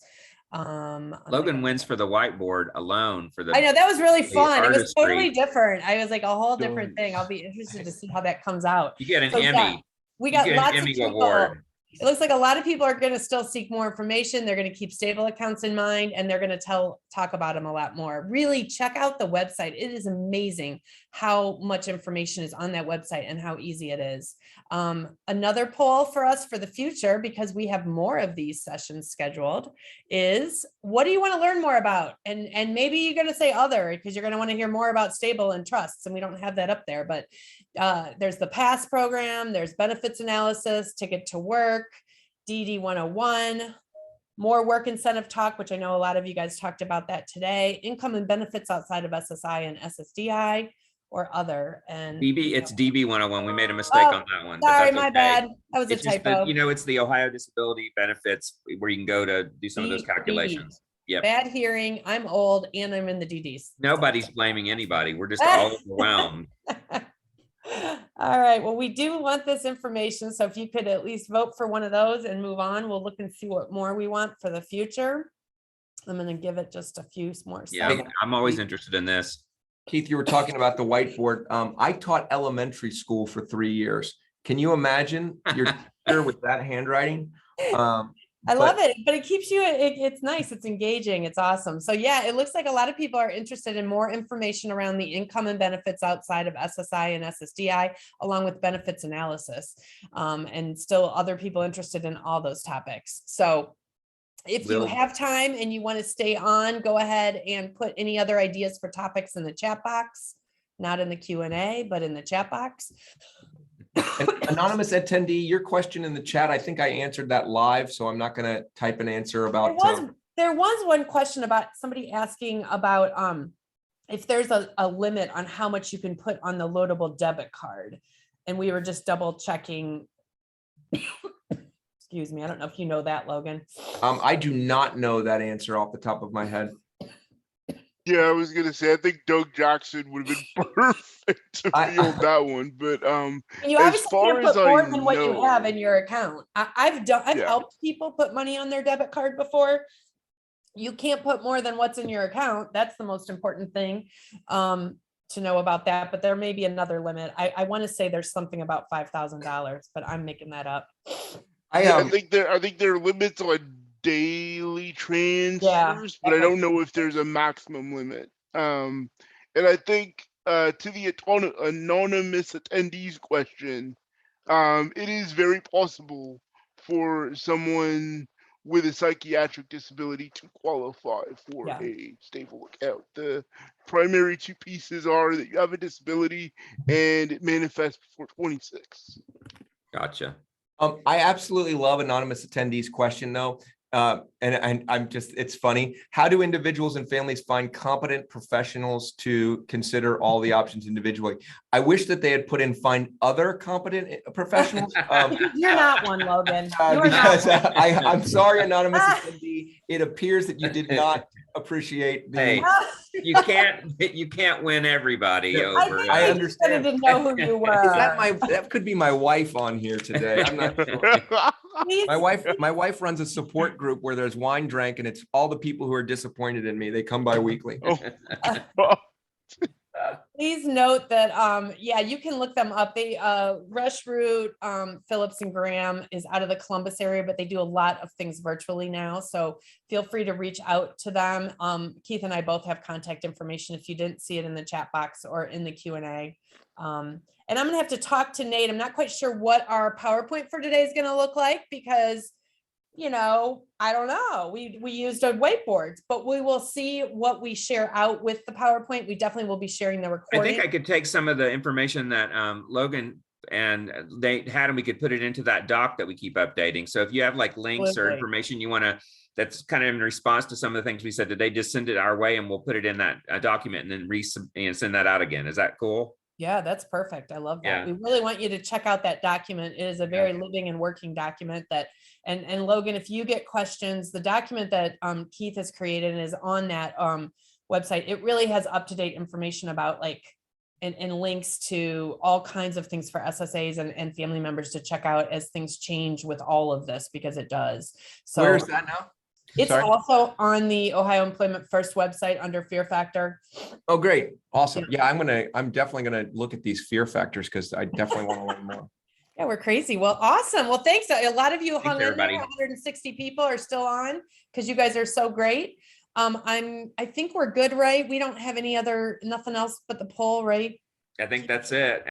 B: Logan wins for the whiteboard alone for the.
A: I know that was really fun. It was
B: artistry.
A: totally different. I was like a whole different thing. I'll be interested to see how that comes out.
B: You get an
A: So,
B: Emmy.
A: yeah, we got
B: You get an
A: lots of
B: Emmy
A: people.
B: award.
A: It looks like a lot of people are going to still seek more information. They're going to keep stable accounts in mind, and they're going to talk about them a lot more. Really check out the website. It is amazing how much information is on that website and how easy it is. Another poll for us for the future, because we have more of these sessions scheduled, is what do you want to learn more about? And maybe you're going to say other, because you're going to want to hear more about stable and trusts, and we don't have that up there, but there's the PASS program, there's benefits analysis, ticket to work, DD 101, more work incentive talk, which I know a lot of you guys talked about that today, income and benefits outside of SSI and SSDI or other. And
B: it's DB 101. We made a mistake on that one.
A: Sorry,
B: but that's
A: my
B: okay.
A: bad. That was
B: It's
A: a
B: just
A: typo.
B: it's the Ohio disability benefits where you can go to do some of those calculations. Yep.
A: Bad hearing. I'm old and I'm in the DDs.
B: Nobody's blaming anybody. We're just all overwhelmed.
A: All right, well, we do want this information, so if you could at least vote for one of those and move on, we'll look and see what more we want for the future. I'm gonna give it just a few more
B: Yeah,
A: seconds.
B: I'm always interested in this.
C: Keith, you were talking about the whiteboard. I taught elementary school for 3 years. Can you imagine your teacher with that handwriting?
A: I love it, but it keeps you, it's nice, it's engaging, it's awesome. So yeah, it looks like a lot of people are interested in more information around the income and benefits outside of SSI and SSDI, along with benefits analysis. And still other people interested in all those topics. So if you have time and you want to stay on, go ahead and put any other ideas for topics in the chat box, not in the Q&A, but in the chat box.
C: And anonymous attendee, your question in the chat, I think I answered that live, so I'm not going to type an answer about.
A: There was one question about somebody asking about if there's a limit on how much you can put on the loadable debit card, and we were just double checking. Excuse me, I don't know if you know that, Logan.
C: I do not know that answer off the top of my head.
D: Yeah, I was gonna say I think Doug Jackson would have been perfect to field that one, but
A: you
D: as
A: obviously
D: far
A: can't
D: as
A: put more
D: I
A: than what you
D: know,
A: have in your account. I've
D: Yeah.
A: helped people put money on their debit card before. You can't put more than what's in your account. That's the most important thing to know about that. But there may be another limit. I want to say there's something about $5,000, but I'm making that up.
D: I think there are limits on daily transfers, but I don't know if there's a maximum limit. And I think to the anonymous attendees question, it is very possible for someone with a psychiatric disability to qualify for a stable account. The primary two pieces are that you have a disability and it manifests before 26.
B: Gotcha.
C: I absolutely love anonymous attendees question though. And I'm just, it's funny. How do individuals and families find competent professionals to consider all the options individually? I wish that they had put in find other competent professionals.
A: You're not one, Logan.
C: Because I'm sorry, anonymous attendee. It appears that you did not appreciate the.
B: Hey, you can't win everybody over.
C: I understand.
A: Didn't know who you were.
C: Is that that could be my wife on here today? I'm not sure. My wife runs a support group where there's wine drank, and it's all the people who are disappointed in me. They come by weekly.
A: Please note that you can look them up. They Resch, Phillips and Graham is out of the Columbus area, but they do a lot of things virtually now. So feel free to reach out to them. Keith and I both have contact information if you didn't see it in the chat box or in the Q&A. And I'm gonna have to talk to Nate. I'm not quite sure what our PowerPoint for today is gonna look like because I don't know. We used a whiteboard, but we will see what we share out with the PowerPoint. We definitely will be sharing the recording.
B: I think I could take some of the information that Logan and they had, and we could put it into that doc that we keep updating. So if you have like links or information you want to, that's kind of in response to some of the things we said today, just send it our way and we'll put it in that document and then send that out again. Is that cool?
A: Yeah, that's perfect. I love that. We really want you to check out that document. It is a very living and working document that, and Logan, if you get questions, the document that Keith has created and is on that website, it really has up-to-date information about and links to all kinds of things for SSAs and family members to check out as things change with all of this, because it does. So
C: where is that now?
A: It's also on the Ohio Employment First website under Fear Factor.
C: Oh, great. Awesome. Yeah, I'm definitely going to look at these fear factors because I definitely want to learn more.
A: Yeah, we're crazy. Well, awesome. Well, thanks. A lot of you hung in
B: everybody.
A: there. 160 people are still on because you guys are so great. I think we're good, right? We don't have nothing else but the poll, right?
B: I think that's it.